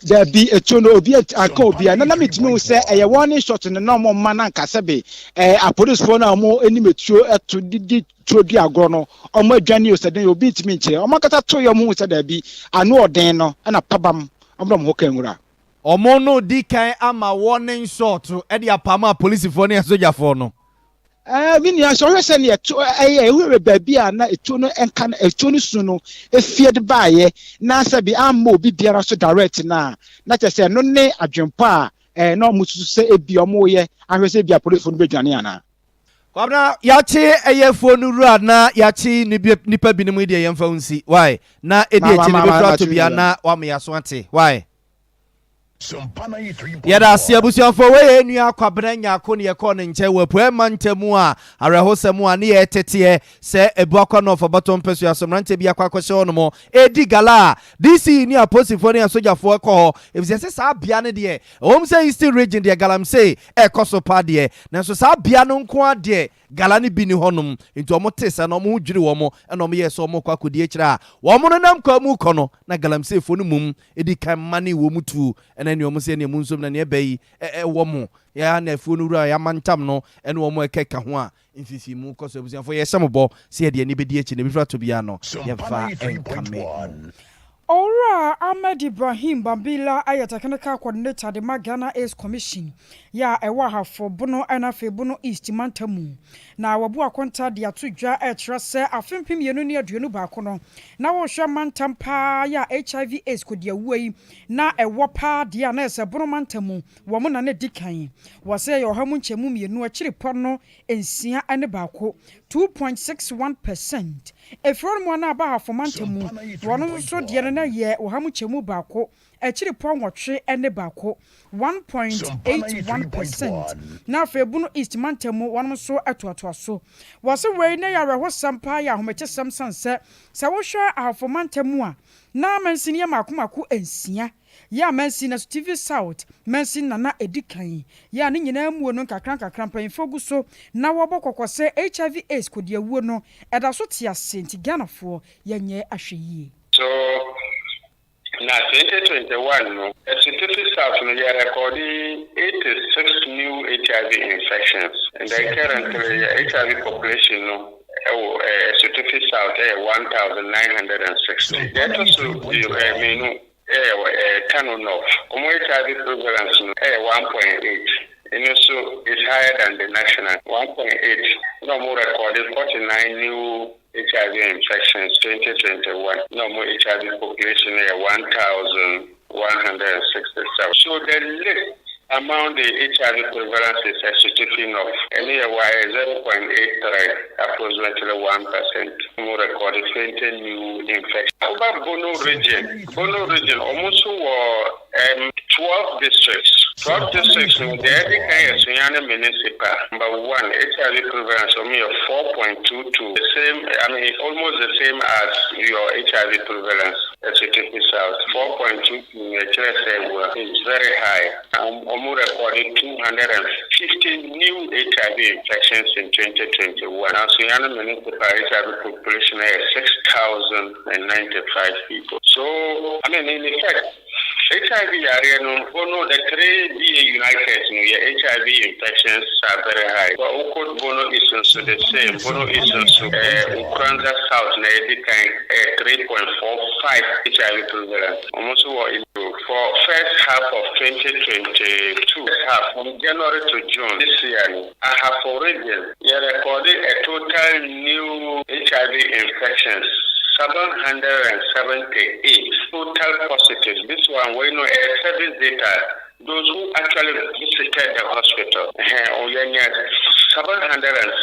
there be a chono obi aka obi na metimi se eye warning shot no na mo ma na nka sebe a police for na mo animetuo eto didi trodi agro no omo adwane oseden obi timi nkire omo kata to yo mo se da bi anu oden no na pabam omo ho kanwura
omo no di kan ama warning shot e dia pama police for na soja for no
Mini as always any a baby and a tuno and can a tuno suno a feared by na sabi ammo be biara so direct na not just say no ne a jumpa no much to say a biomoye I will say be a police from Bejaniana.
Kwabna yachi eyefo nuru na yachi nipa binimu de yemfa unsi why na edi echi ne befra to bia na wa me yaso ante why Yada abusuafo we enua kwabena nyako ne yekọ ne nche wapu emantamu a arehosemu a ne ye tete se ebu akwa no for bottom pesu asomrante bia kwa kwose onomo edi gala DC ni aposifo ne asojafo ekọ efise sa bia ne de o mse Eastern region de galam say ekoso pa de na so sa bia no nko ade gala ne bi ni honum nti omo tese na omo dwiri wo mo na omo ye so omo kwa kodi ekira wo mo no nam kwa mu kọ no na galam say fo no mum edi kan mane wo mutu ene ne omo se ne mu nsom na ne bayi wo mo ya na afuo no wura ya mantam no ene wo mo ekeka ho a mfifi mu koso ebusiafo ye sembo se de ne bedi echi ne bifra to bia no ye fa enkame
Ora Ahmed Ibrahim Bambila ayatechnical coordinator the Ghana Ace Commission ya ewa hafo bono ana fe bono East Mantamu na wabu akonta de atudwa etra se afempem yenu ne aduonu ba kono na wo hwa mantam pa ya HIV AIDS kodia wuyi na ewo pa de na ese bono mantamu wo mo na ne dikan wo se yo hamu nchemu mienu akiri pono ensia ane ba ko 2.61%. Efron mo na ba hafo mantamu wono so de na ye wo hamu nchemu ba ko akiri pon wotwe ene ba ko 1.81%. na febuno East Mantamu wono so atoato so wose we na ya reho sampa ya homeche samsanse sa wo hwa ahafo mantamu a na mansini ya makomako ensia ya mansi na TV South mansi na edikan ya ne nyina mu no kakran panfo gu so na wo bokokose HIV AIDS kodia wuo no eda so tia senti Ghanafo ya nye ahweyi
so na 2021 no TV South no ya recording 86 new HIV infections and the current HIV population no Certificate South 1,960. That also canon of HIV prevalence 1.8. And also is higher than the national 1.8. No more recorded 49 new HIV infections 2021. No more HIV population 1,167. So the list among the HIV prevalence is a certificate of anyway 0.83, approximately 1%. More recorded 20 new infections. About Bono region almost 12 districts. 12 districts, the Edikan municipal. Number one, HIV prevalence of 4.22. The same, almost the same as your HIV prevalence. Certificate South 4.22. It's very high. Omu recorded 250 new HIV infections in 2021. Now, Sunyana municipal HIV population is 6,095 people. So, in effect, HIV area, Bono, the 3 BA United, HIV infections are very high. But Ukot Bono is also the same. Bono is also Ukranza South, 3.45 HIV prevalence. Almost for first half of 2022, from January to June this year, I have already recorded a total new HIV infections. 778 total positives. This one, we know service data. Those who actually visited the hospital, 778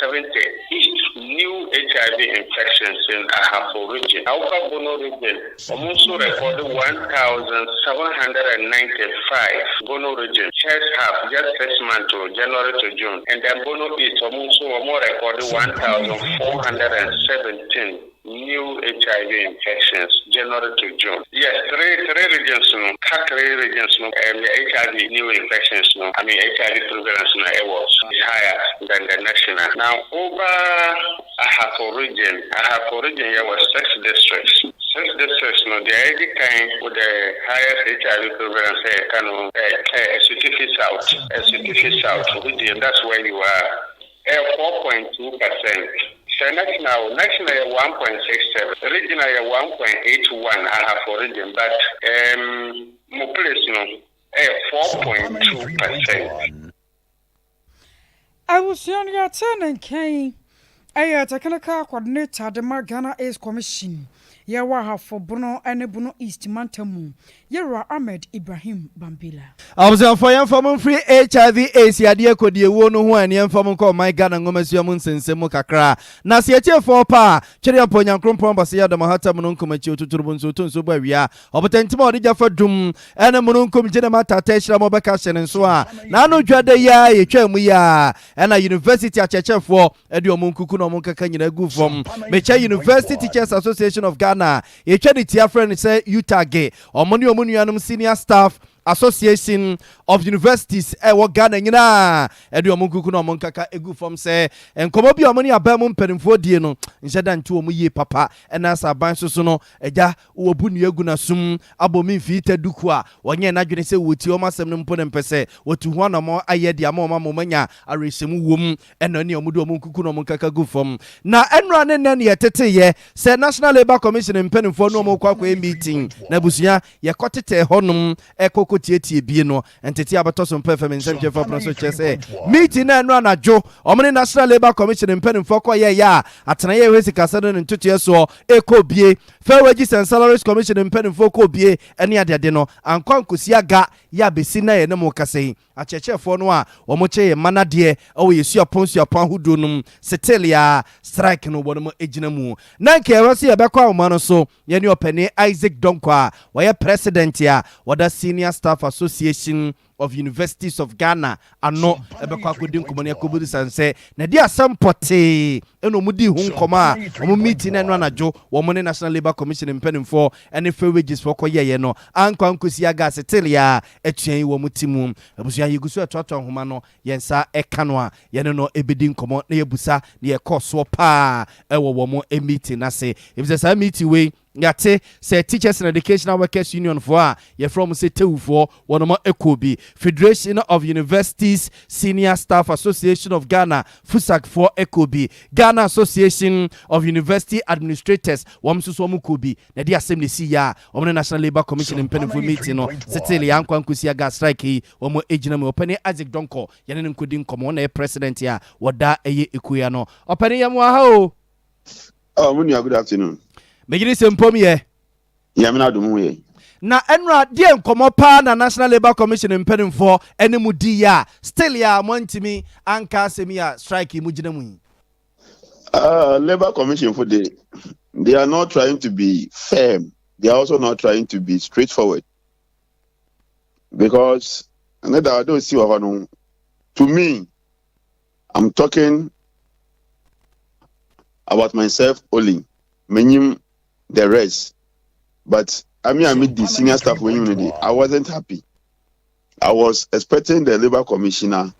new HIV infections in Ahafo region. Our Bono region also recorded 1,795 Bono region. First half, just 6 months to January to June. And then Bono East also more recorded 1,417 new HIV infections January to June. Yes, three regions, three regions, HIV new infections, HIV prevalence was higher than the national. Now, over Ahafo region, here was 6 districts. 6 districts, the Edikan with the highest HIV prevalence, Certificate South, that's where you are, 4.2%. So national 1.67, regional 1.81. I have for region, but population 4.2%.
Abusian ya tenen kain. Aya technical coordinator the Ghana Ace Commission. Yawa for Bruno and Bruno East Mantamu. Yera Ahmed Ibrahim Bambila.
I was on fire from free HIV AIDS yadia kodi ewo no ho ani emfam ko my Ghana ngomasuam nsensem kakra. Na se etie for pa chiri aponya nkrompon base ya da mahata mu nkomachi otuturubu nso to nso ba wia. Obotantima odi jafa dum ene mu nkom gene mata tashira mo beka hye nso a. Na no dwade ya yetwa mu ya. Ena University achechefo edi omunkuku no omunkaka nyina gu fom. Mecha University Teachers Association of Ghana. Yetwa di tia friend say Utah omoni omunuanum senior staff Association of Universities wo Ghana nyina edi omunkuku no omunkaka egu fom se enkomo bi omoni abam mpanimfo die no nhyeda ntu omu yie papa ena saban so no eja wo bu nu egu na sum abomi mfita duku a wonye na dwene se woti o masem no mpo ne mpese wotu ho na mo ayede ama manya aresemu wom ena ne omudo omunkuku no omunkaka gu fom na enra ne ne yetete ye se National Labour Commission mpanimfo no omukwa meeting na busuya ye kotete honum ekoko tietie bie no entete abato so mpa fam nsem chefa pro so chese meeting na enra na jo omne National Labour Commission mpanimfo ko ye ya atena ye wesi kasado ne ntutu so ekobie Fair Wages and Salaries Commission mpanimfo ko bie ene adede no ankwankosi aga ya besi na ye ne mo kasei achechefo no a omoche ye manade o yesu aponsu apan hudonum setelia strike no bono ejina mu na nke wasi ye bekwa omano so ye ne opani Isaac Donkwa wa ye president ya wada Senior Staff Association of Universities of Ghana ano ebekwa kodin komone akobudi sanse na dia sampote eno mudi hu nkoma omo meeting eno anajo wo mo National Labour Commission mpanimfo ene Fair Wages for koyeye no ankwankosi aga setelia etuan wo mutimu abusu yegusu atoto homa no yensa ekano a yene no ebedi nkomo na yebusa na yekoso pa ewo wo mo meeting na se if there's a meeting we yate say Teachers and Educational Workers Union for ye from say tewu for wonoma ekobi Federation of Universities Senior Staff Association of Ghana FUSAG for ekobi Ghana Association of University Administrators wamsuso mukobi na di assembly si ya omne National Labour Commission mpanimfo meeting no settle yankwa nkusi aga strike omo ejina me opani Isaac Donko yene nkodi nkomo na president ya wada eye ekuya no opani yamu ha o
Munia, good afternoon.
Megini sempom ye.
Yamina dumu ye.
Na enra die nkomo pa na National Labour Commission mpanimfo ene mudi ya still ya montimi anka semia strike mu gina mu.
Labour Commission for they are not trying to be firm. They are also not trying to be straightforward. Because another I don't see what to me, I'm talking about myself only. Meaning the rest. But I meet the senior staff when I wasn't happy. I was expecting the Labour Commissioner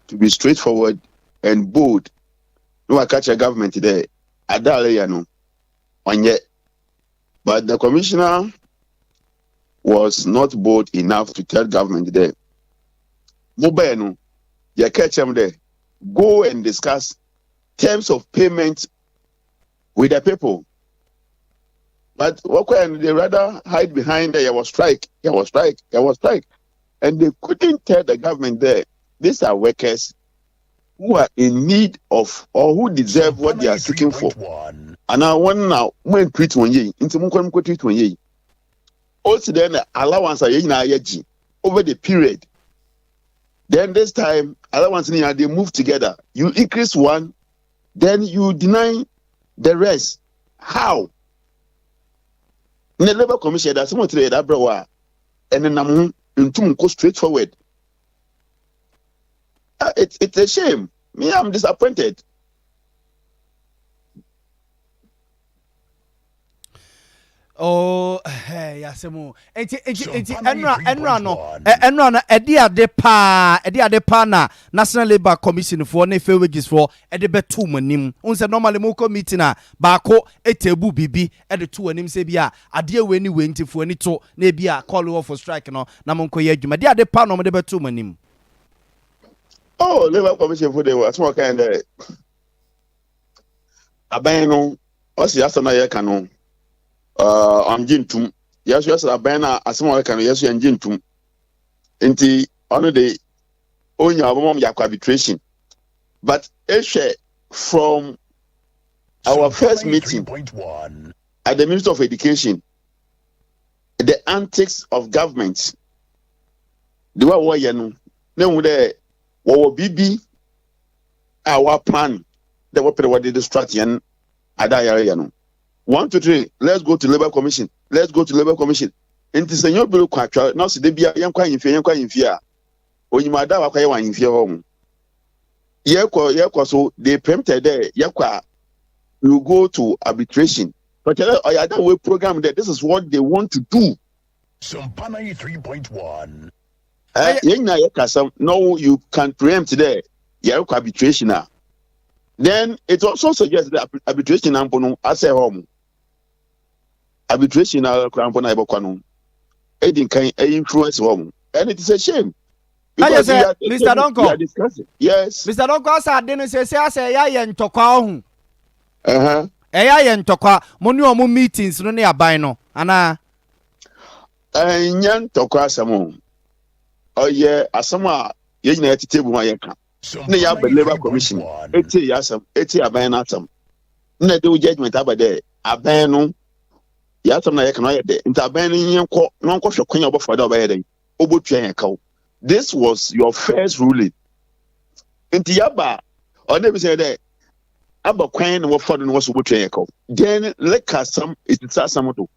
to be straightforward and bold. No, I catch a government there. I don't know. But the commissioner was not bold enough to tell government there. Mobile, you catch them there. Go and discuss terms of payment with the people. But what when they rather hide behind there was strike. And they couldn't tell the government there, these are workers who are in need of or who deserve what they are seeking for. And I want now when treat one ye into Munko treat one ye. Also then allowance over the period. Then this time allowance they move together. You increase one, then you deny the rest. How? In the Labour Commission, that's someone today that bro, and then I'm into go straightforward. It's a shame. Me, I'm disappointed.
Oh, hey, yasemu. Enti enra no edi ade pa na National Labour Commission for ne Fair Wages for ede betu manim. Unse normally mo committee na baako etebu bibi ede tu anim se bia ade we ni we ntifo ani to na bia call for strike no na mo nkoye adwuma. De ade pa no mo de betu manim.
Oh, Labour Commission for the small kind of aban no o si asana ye kanu jintum yes abana asema kan yes jintum enti ono de onya abom yakwa arbitration But from our first meeting at the Ministry of Education, the antics of government, the way BB, our plan, the what they distract yan adaya 1, 2, 3. Let's go to Labour Commission. Let's go to Labour Commission. Into senyor bill kwatwa now see they be yan kwa infia. Onyimada wa kwa yan infia home. Yekwa so they preempted there. Yekwa you go to arbitration. But that way program that this is what they want to do.
Sompa 93.1.
No, you can preempt there. Yekwa arbitration now. Then it also suggests that arbitration ampono as a home. Arbitration ampono ibokwano. Edin can influence home. And it is a shame.
Because Mr. Donko.
Yes.
Mr. Donko didn't say ya yentokwa
ho.
Eya yentokwa moni omo meetings no ne aban no ana
yentokwa asamo. Oye asamo ye nyina etitable ma yeka. Ne ya be Labour Commission. Eti yasam, eti aban na atam. Na de judgment abade aban no yasam na yeka no yede. Nta aban no yenko no nko hwe kwanya obofo da obayede. Obotua yenka. This was your first ruling. Nti yaba ona be say that aba kwan no for no was obotua yenka. Then let us some it is some to.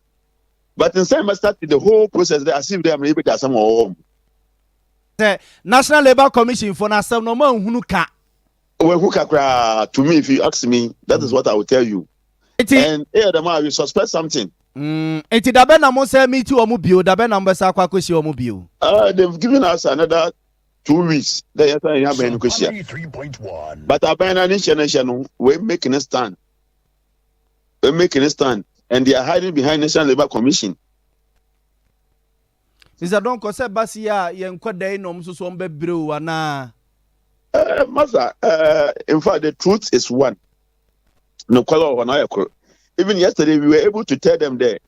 But instead must start the whole process there as if they are able to some home.
The National Labour Commission for na some no man hunu ka.
Well, who to me, if you ask me, that is what I will tell you. And here the man will suspect something.
Eti dabe na mo say me too omo bio dabe na mbesa kwa kwesi omo bio.
They've given us another 2 weeks. They are saying have any question.
3.1.
But abena nation we making a stand. We're making a stand, and they are hiding behind National Labour Commission.
Is that don't cause basia yenkwa dai no mso so mbebre wa na.
Master, in fact, the truth is one. No color one I even yesterday we were able to tell them there.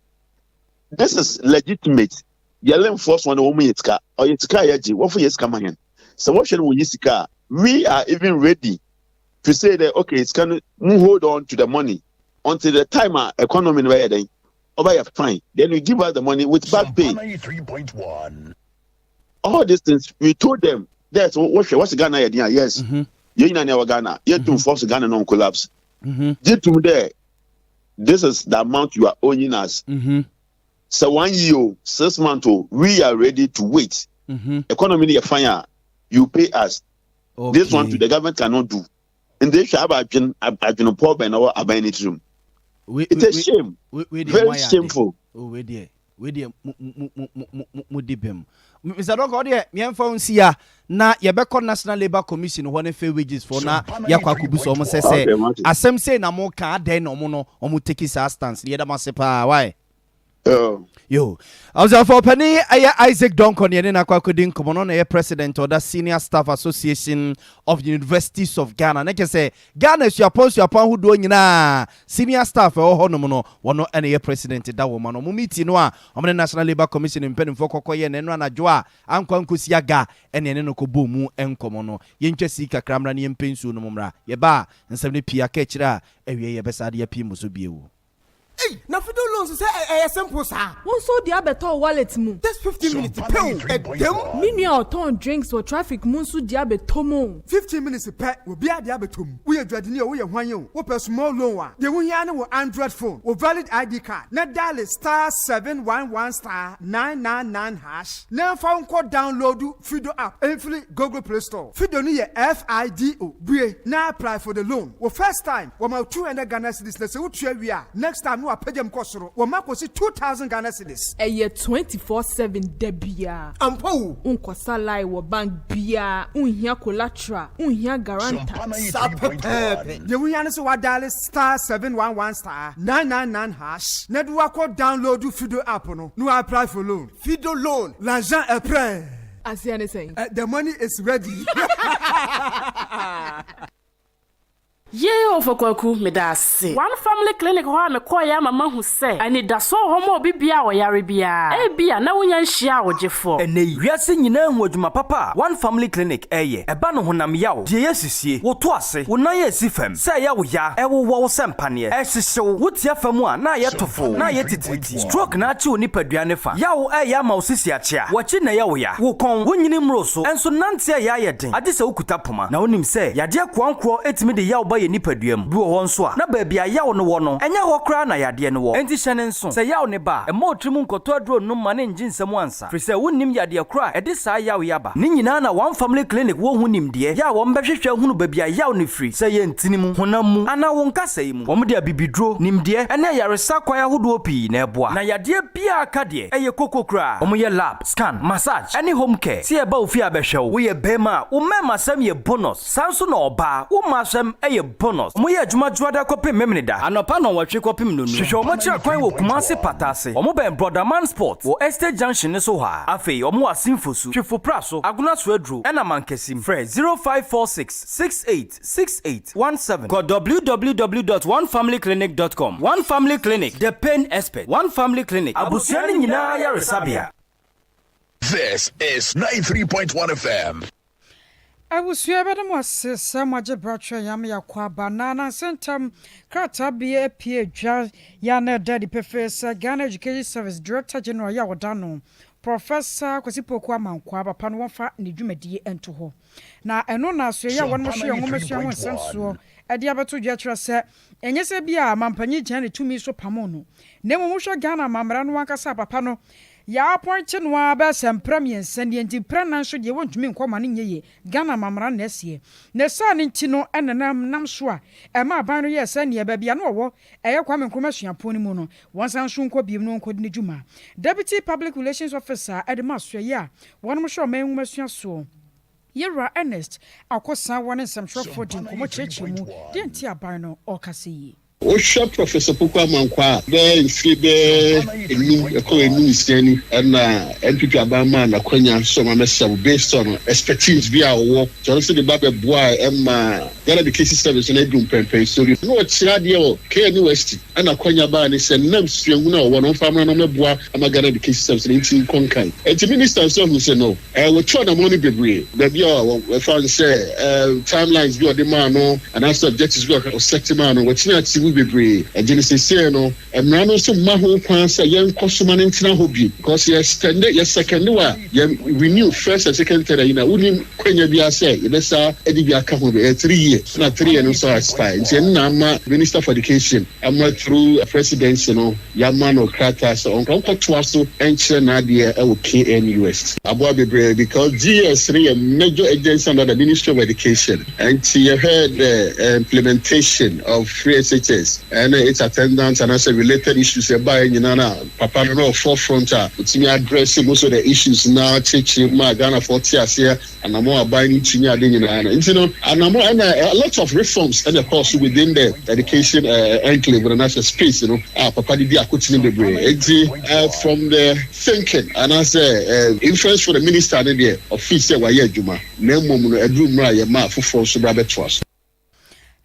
This is legitimate. Yelling force one woman it's car or it's car yaji. What for yes come again? So what should we use car? We are even ready to say that okay, it's gonna hold on to the money until the time our economy where then. Over your fine. Then we give us the money with back pay.
93.1.
All these things we told them. That's what's Ghana idea. Yes. You know Ghana. You to force Ghana non collapse. There. This is the amount you are owing us. So 1 year, 6 months, we are ready to wait. Economy fire. You pay us. Okay. This one to the government cannot do. And they should have been a poor and our abandoned it room. It's a shame. Very shameful.
Oh, we dear. Mudibim. Mr. Donko, dear, Mianfon Sia, na Yabeko National Labour Commission, one fair wages for na Yakwakubu almost say, as some say, Namoka, then Omono, Omuteki stance, the other Masepa, why? Yo, I was for Penny, Isaac Donko, Yanina Kwakudin, Komono, president or the Senior Staff Association of the Universities of Ghana. I can say, Ghana is your post, your upon who doing na senior staff or Honomono, one no any president, that woman, Mumiti Noa, on the National Labour Commission in Penn for Kokoya and Rana Joa, and Kwankusiaga, and Yenoko Bumu and Komono, Yenchesika Kramrani and Pensu Numra, Yeba, and 70 Pia Ketchra, every year Besadia Pimusubiu.
Hey, na fido loans say simple sa.
Won so dia beto wallet mu.
Just 15 minutes pay.
Mini or turn drinks for traffic mu so dia beto mu.
15 minutes pay. We be dia beto mu. We adwade ni we ye hwan yo. We pay small loan wa. De wo hia na wo Android phone. Wo valid ID card. Na dial *711*999#. Na phone code download Fido app. Free Google Play Store. Fido ni ye FIDO. Bue na apply for the loan. Wo first time, wo ma 200 Ghana cedis na se wo tua wi a. Next time no apagem kosoro. Wo ma kosi 2000 Ghana cedis.
Eye 24/7 debia.
Ampo.
Unkosa lie wo bank bia. Unhia collateral. Unhia guarantor.
De wo hia na se wa dial *711*999#. Na do akọ download Fido app no. No apply for loan. Fido loan. L'argent est prêt.
As you saying.
The money is ready.
Ye ofakwaku medase. One family clinic ho me call ya mama hu say. Ani da so ho mo bibia wo yare bia. E bia na wonya nhia wo gefo.
Enei wiase nyina hu adwuma papa. One family clinic eye. Eba no honam yawo. Die yesisie. Wo to ase. Wo nan ye sifam. Say ya wo ya. E wo wo sempane. E hyehyew. Wo tia famu a na ye tofo. Na ye titiriti. Stroke na achi oni paduane fa. Yawo e ya ma osisi achia. Wo chi na yawo ya. Wo kon wo nyini mro so. Enso nante ya ye den. Ade se okuta poma. Na onim say yade kwankwo etimi de yawo ba ye nipaduam. Bi wo nso a. Na ba bia yawo no wo no. Enya ho kra na yade no wo. Enti hyene nso. Say yawo ne ba. E ma otrimu nkoto adro no ma ne njinsam ansa. Firi say wonnim yade kra e de sa yawo yaba. Ni nyina na one family clinic wo hu nimde. Ya wo mbehwehwe hunu ba bia yawo ne firi. Say ye ntinimu honam mu ana wo nkasa yi mu. Wo mde abibidro nimde. Ene yaresa kwa ya hodo opi na eboa. Na yade bia aka de eye kokokra. Omo ye lab, scan, massage, any home care. See eba ofi abehwew. Wo ye bema, wo mema sam ye bonus. Sanso na oba, wo masam eye bonus. Omo ye adwuma juada kopem memnida. Anopa no watwe kopem nonu. Hwehwe omo kira kwan wo Kumasi Patase. Omo ben Brother Man Sport. Wo Estate Junction so ha. Afei omo asimfosu. Hwefo praso. Aguna so adru. Ena mankesim. Frɛ 0546686817. Go www.onefamilyclinic.com. One Family Clinic, the pain expert. One Family Clinic. Abusiani nyina ya resabia.
This is 93.1 FM.
Abusua badam asesa maje bracho yam yakwa banana sentam krata bia pie dwa ya na daddy professor Ghana Education Service Director General ya wodano Professor Kwasipoku Amankwa papa no wonfa ne dwumadie ento ho na eno na so ya won mo hwe ngomasua won sanso ade abeto dwa kira se enye se bia mampanyi gyan ne tumi so pamono na mo hwe Ghana mamra no wankasa papa no ya point no aba sempremien sende nti pranan so de wontumi nkoma ne nyeye Ghana mamra na esie na sa ne nti no enenam nam so a ema aban no ye se ne ba bia no wo eye kwame nkromasuapon ni mu no wonsan so nko biem no nko de djuma Deputy Public Relations Officer Edema Soye a wonom hwe omanwumasua so Yera Ernest akosa won nsɛmhwɛfo din komo kyerɛkyerɛ mu de nti aban no ɔkasa yi
Osha Professor Poku Amankwa be nfibe enu enu isiani na NPP abama na kwanya so ma mesa based on expertise bi a wo so so the babe boy Ghana Education Service na edum pempen story no kira de o KNUST na kwanya ba ni se nam suengu na wo no famra no meboa ama Ghana Education Service na ntin konkan enti minister so who say no we try na money bebre da bi o we fan say timelines bi o de man no and as objectives bi o sector man no we tina bebre Genesis no emra no so ma ho kwan say yen kosoma ne ntina ho bi because yes second wa renew first and second third you know woni kwanya bi ase yebesa edi bi aka ho be 3 years na 3 years no so expire nti na ma Minister for Education am through presidency no yama no krata so on ko to so enche na de e wo KNUST abo bebre because GS3 a major agency under the Ministry of Education and you heard the implementation of free SHS and its attendance and also related issues by Nana Papa no forefront to address most of the issues now teaching my Ghana 40 years here and I'm more buying you know and I'm a lot of reforms and of course within the education enclave the national space Papa did from the thinking and I say influence for the minister and the officer why Juma name ma for so trust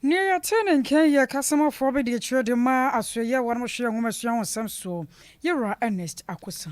Near turning Kenya customer for the trade ma asoya one mo hwe ngomasua wonsam so Yera Ernest akosa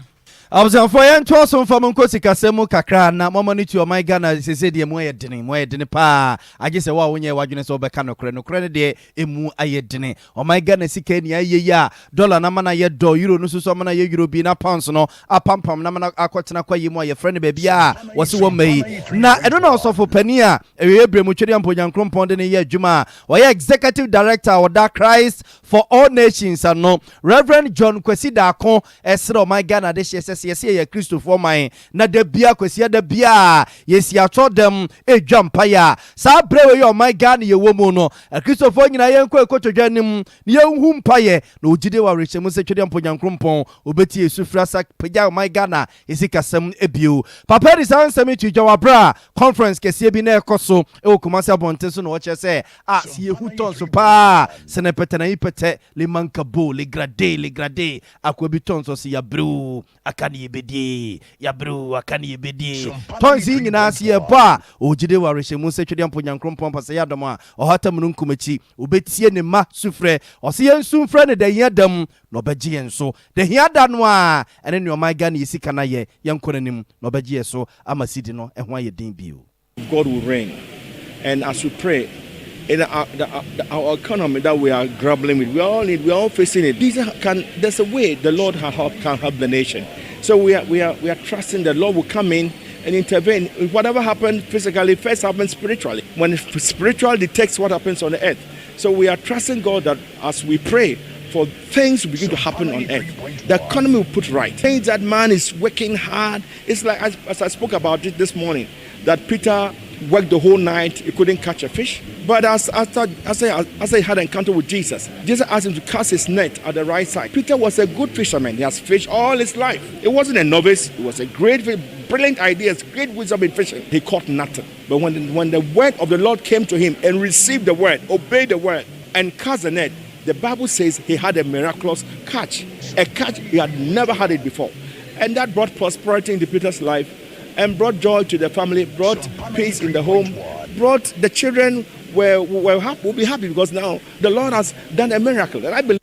Abzanfo yen to so mfa monkosi kasemu kakra na momani to my Ghana sese de mo yedene pa agese wa wonye wadwene so beka nokre ne de emu ayedene o my Ghana sika ni ayeya dollar na mana ye do euro no so mana ye euro bi na pounds no apampam na mana akotena kwayi mu ye friend baby a wose wo mai na eno na osofo pani a ebremu twede amponyankrompon de ne ye adwuma o ye executive director of that Christ for all nations no Reverend John Kwesi Dako esro my Ghana de yes ye Christopher man na da bia kwesi da bia yes ya todem edwampaya sa brewe yo my Ghana ye womu no Christopher nyina ye nko ekotodwanim ye hu mpaye na ogide wa rechemu se twede amponyankrompon obeti esufra sa pagya my Ghana esikasem ebio papa di san semi tujwa bra conference kese bi na ekoso e Kumasi abonte so no wo chese si hu ton so pa senepete na ipete le mankabo le grade akwabi ton so si ya bru akani ebedie yabru akani ebedie tonzi nyina se ba ojide wa rehemu se twede ampo nyankrompon pase yadom a ohatam no nkumachi obetie ne ma sufre ose yensu mfre ne da yadam no beje yenso de hiada no a ene ne omaiga na yesika na ye yenkonanim no beje yeso amasidi no ehwa ye din bio.
God will reign, and as we pray in our economy that we are grappling with, we are all facing it. There's a way the Lord can help the nation. So we are trusting the Lord will come in and intervene. Whatever happens physically first happens spiritually. When spiritual detects what happens on the earth. So we are trusting God that as we pray for things to begin to happen on earth, the economy will put right. Things that man is working hard. It's like as I spoke about it this morning, that Peter worked the whole night, he couldn't catch a fish. But as he had an encounter with Jesus asked him to cast his net at the right side. Peter was a good fisherman. He has fished all his life. It wasn't a novice. It was a brilliant ideas, great wisdom in fishing. He caught nothing. But when the word of the Lord came to him and received the word, obeyed the word, and cast the net, the Bible says he had a miraculous catch. A catch he had never had it before. And that brought prosperity into Peter's life and brought joy to the family, brought peace in the home, brought the children will be happy because now the Lord has done a miracle. And I believe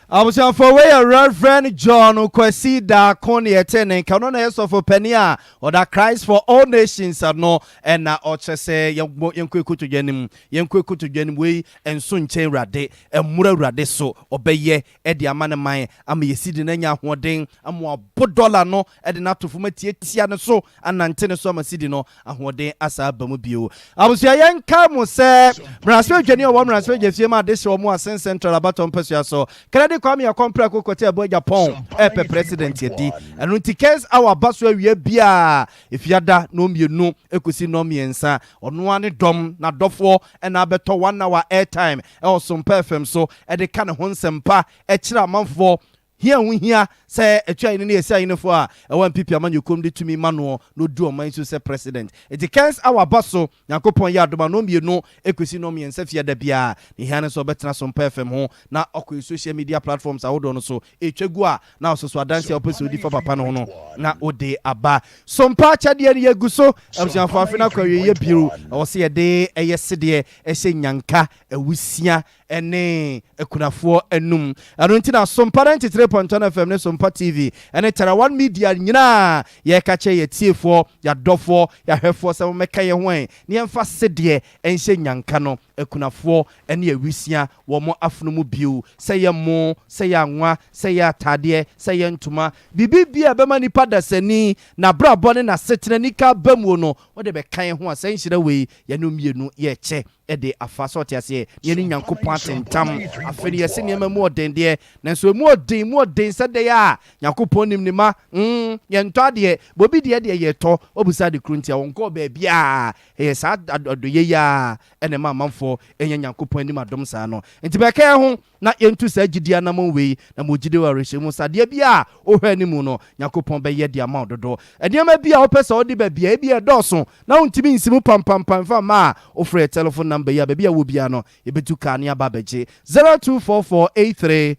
I was for where Reverend John Ukwesi da Koni etene kanona yeso for penia or that Christ for all nations are no and na ochese yenkweku to jenim we and soon chain rade and mura rade so obeye edi amane man am yesidi na nya hoden amwa $1 no edi na to fuma tie ne so anante so amasidi no ahoden asa abamu bio abusia yenka mo se mraswe dwani o mraswe jefie ma de so mo asen central abaton pesua so kwame ya kompra kokote abo Japan epe president yedi enu tikes awa baso awie bia efiada no mienu ekusi no miensa ono ane dom na dofo na abeto 1 hour airtime e Sompa FM so e de ka ne ho nsempa e kira amanfo hia say etwa ni esi ayine fo a ewan pipi amanyo kom de tumi mano no du oman so say president it cans our baso yakopon ya adoma no mienu ekwesi no miensa fia da bia ni hia so betena Sompa FM ho na okọ social media platforms awodo no so etwagu a na so adanse opese odi fa papa no no na ode aba Sompa chade ne yeguso abusanfo afina kwawe ye biru o se ye de eyesede ehye nyanka awusia ene ekunafo enum anonti na Sompa 93.1 FM ne Sompa TV ene tara one media nyina ye kache ye tiefo ya dofo ya hefo se meka ye hwan ne emfa sede enhye nyanka no ekunafo ene awusia wo mo afunu mu biu se ye mo se ye anwa se ye atade se ye ntuma bibibia bema nipa dasani na brabo ne na setena nika bamu no wo de be kan ho asan hyira we ye no mienu ye che ede afaso tiase ye ni nyankopon atentam afeni ye se ne mamu odende nanso mu odin sede ya nyankopon nim nima ye ntode bobi de ye to obusa de kruntia wonko ba bia ye sa adoye ya ene ma manfo enye nyankopon nim adom sa no enti be kan ho na ye ntu sa gidia na monwe na mogide wa rehemu sade bia o hwa nimu no nyankopon be ye dia ma ododo enema bia o pesa odi ba bia bia doso na untimi nsimu pam fa ma o free telephone number ya bia wo bia no ye betu ka ne aba beje 024483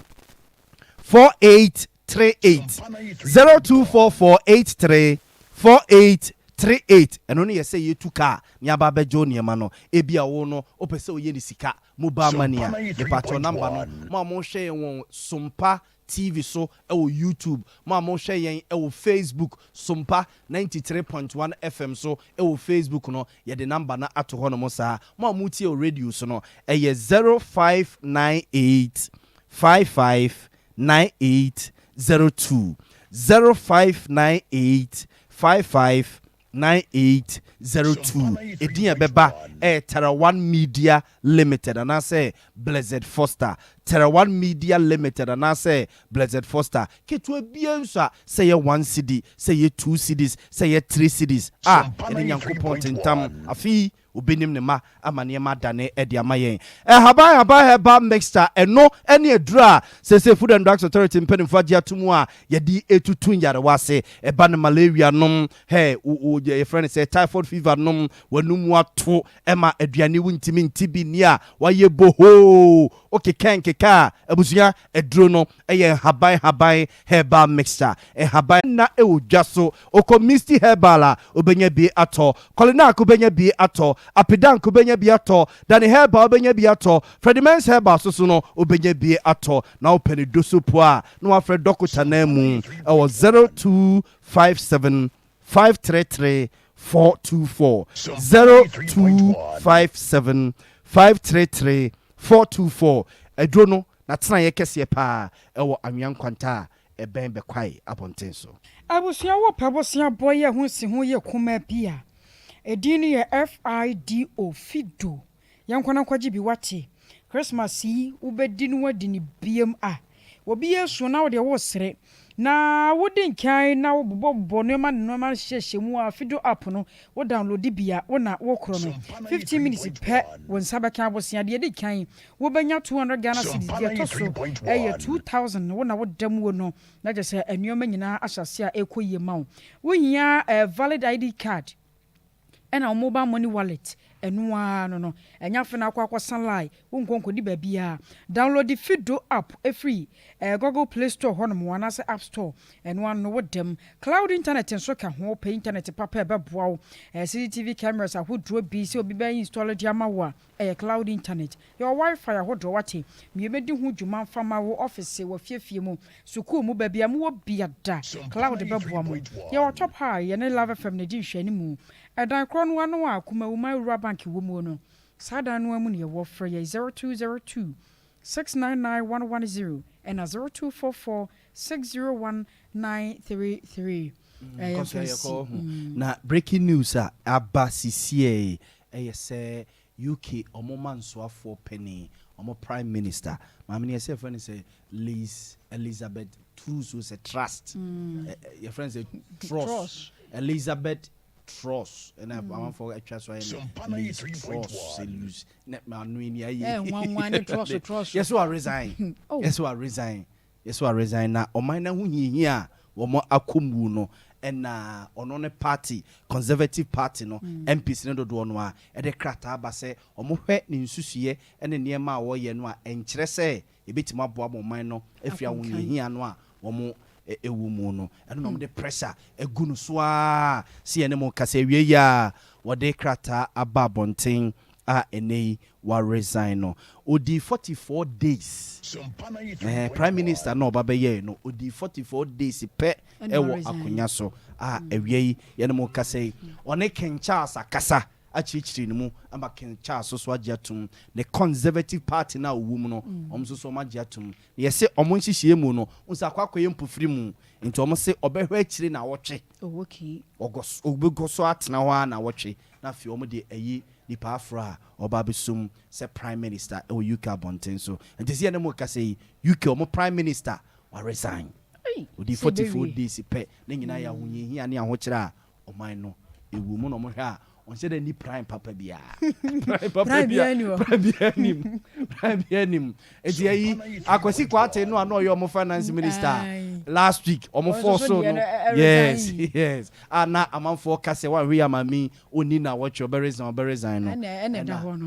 4838 024483 4838 eno ne yese yetu ka ne aba bejo ne ma no ebia wo no o pese o ye ni sika mobile money a the patron number no mo hwe won Sompa TV so ewo YouTube mo hwe yen ewo Facebook Sompa 93.1 FM so ewo Facebook no ye the number na ato ho no mo sa mo tie o radio so no eye 0598 559802 0598 559802 ediya beba Tera One Media Limited and I say Blessed Foster Tera One Media Limited and I say Blessed Foster ketwe biensa say 1 CD say 2 CDs say 3 CDs eni nyankopon tentam afi obenim ne ma ama ne ma dane e de ama yen haba heba mixture eno ene adura sese Food and Drugs Authority mpanimfa gye atomu a ye di etutun yare wase e ba ne malaria nom o ye friend say typhoid fever nom wanum ato ema aduane wuntimi ntibi ni a waye boho okeka abusuya eduro no eye haban heba mixture haban na e odwaso okomisti herbal obenya bi ato kolina akobenya bi ato apidan kobenya bi ato dani herbal obenya bi ato Fredimens herbal so no obenya bi ato na openi doso po a no afre dokota na mu e wo 0257 533 424 0257 533 424 edro no na tena ye kese pa e wo anwan kwanta e ben be kwai abonten so
abusia wo pabosia boye ho si ho ye kuma bia edini ye FIDO fido yankwana kwaji bi wate Christmas yi ubedi no wadi ni biem a obi yesu na wo de wo sere na wodi nkan na wo bobo no ma hyehye mu a fido app no wo download bia wo na wo kro no 15 minutes pe won sabaka abosia de di kan wo benya 200 Ghana cedis de to so 2000 wo na wo dam wo no na je se anuoma nyina ahyase a ekoye ma wo hia valid ID card ena mobile money wallet enua no enya fe na akwa sanlai wonkonko di babia download the Fido app free Google Play Store honom wana se App Store enua no wodem cloud internet nso ka ho pay internet papa beboa CCTV cameras ahodro bi se obi ba install di amawa cloud internet your wifi ahodro wate me bedi hu dwuma fama wo office wo fiefie mu suku mu babia mu wo biada cloud beboa mu your top high ye ne Love FM ne di hwani mu edan kron no ano a kuma uma Rural Bank wo mu no sada no amu ne wo frɛ ye 0202 699 and 0244 601 933
na breaking news abasisie say UK omomansoafo penny omo prime minister mamini say friend say Elizabeth Truss was a trust your friend say trust Elizabeth Truss and I'm for a trust right lose net man one trust yes I resign yes I resign na o man na hu hia wo mo akomu no na ono ne party Conservative Party no MPs ne dodo no a e de krata ba se omo hwe ne nsusuye ne niema a wo ye no a enkyere se e betima aboa mo man no afia wo hia no a wo mo ewu mu no eno no de pressure egunu so a se ene mo kasa wie ya wo de krata ababonten a enei wa resign no odi 44 days prime minister no baba ye no odi 44 days pe ewo akonya so a ewie ye no mo kasa one King Charles akasa achichiri ni mu amba King Charles so agiatum the Conservative Party na owu mu no omso so magiatum ye se omo nhihie mu no unsa kwakoye mpofiri mu nti omo se obehwe achiri na wotwe
okay
ogos obegoso atena ho na wotwe na fi omo de ayi nipa afra oba besum se prime minister e UK abonten so nti se ne mo ka say UK omo prime minister wa resign odi 44 days pe na nyina ya hunyehia ne ahokira oman no ewu mu no mo hwe a on said any prime papa bia prime bianim eti ayi akwasi kwate no ano yo mo finance minister last week omo force no yes ana amanfo kase wan we amami oni na watch oberesign no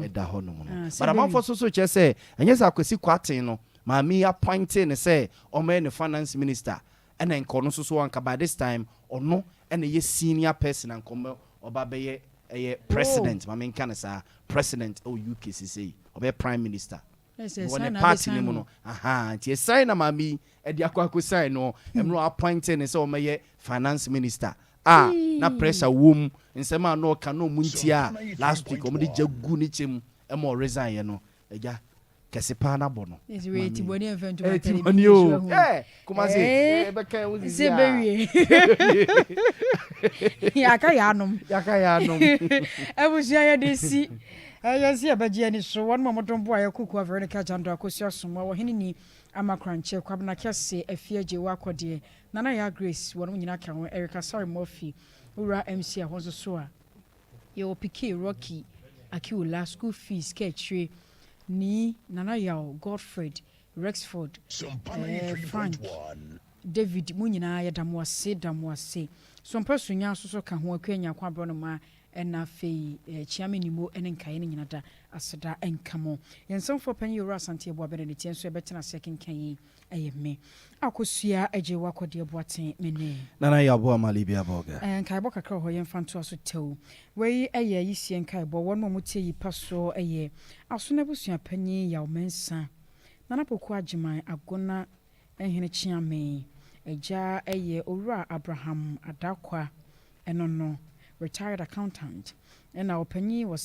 eda ho no but amanfo so che say enye sa akwasi kwate no mami appointed ne say omo ne finance minister and enko no so anka by this time ono ene ye senior person anko oba beye president mami nka sa president o UKCC obe prime minister one party ni mu no ti sign na mami e di akwa sign no emro appointed ne say o meye finance minister na pressure wom nsema no ka no muntia last week o mo de jagu ni chem e mo resign ye no eja kese pa na bono
is wait boni event to
kuma se be kan uzi
se bewie yaka yanom ebusia ya desi ayasi abaje ni so won momotombo ayakuku Veronica Jando akosi asomwa wo hene ni amakranche kwabna kese afieje wakode nana ya Grace won nyina ka ho Erica sorry Murphy ura MC a won so a ye opiki Rocky Akiula school fees ketchre ni Nana Yaw Godfred Rexford Frank David Munyina ya damwase Sompa sunya so ka ho akwanya kwa bro no ma na fei chiame nimo ene nkae ne nyinada aseda enkamo yensem for pan euro asante ebo abere ne tien so ebetena second kan me akosua age wakode boaten mene
Nana ya bo amalibi aboga
nkae bo kakra ho yemfanto aso tew wei eye yisie nkae bo won mo tie yi paso eye aso na busua panyi ya omensa Nana poku agiman agona ehene chiame eja eye owura Abraham Adakwa enono retired accountant and our penny was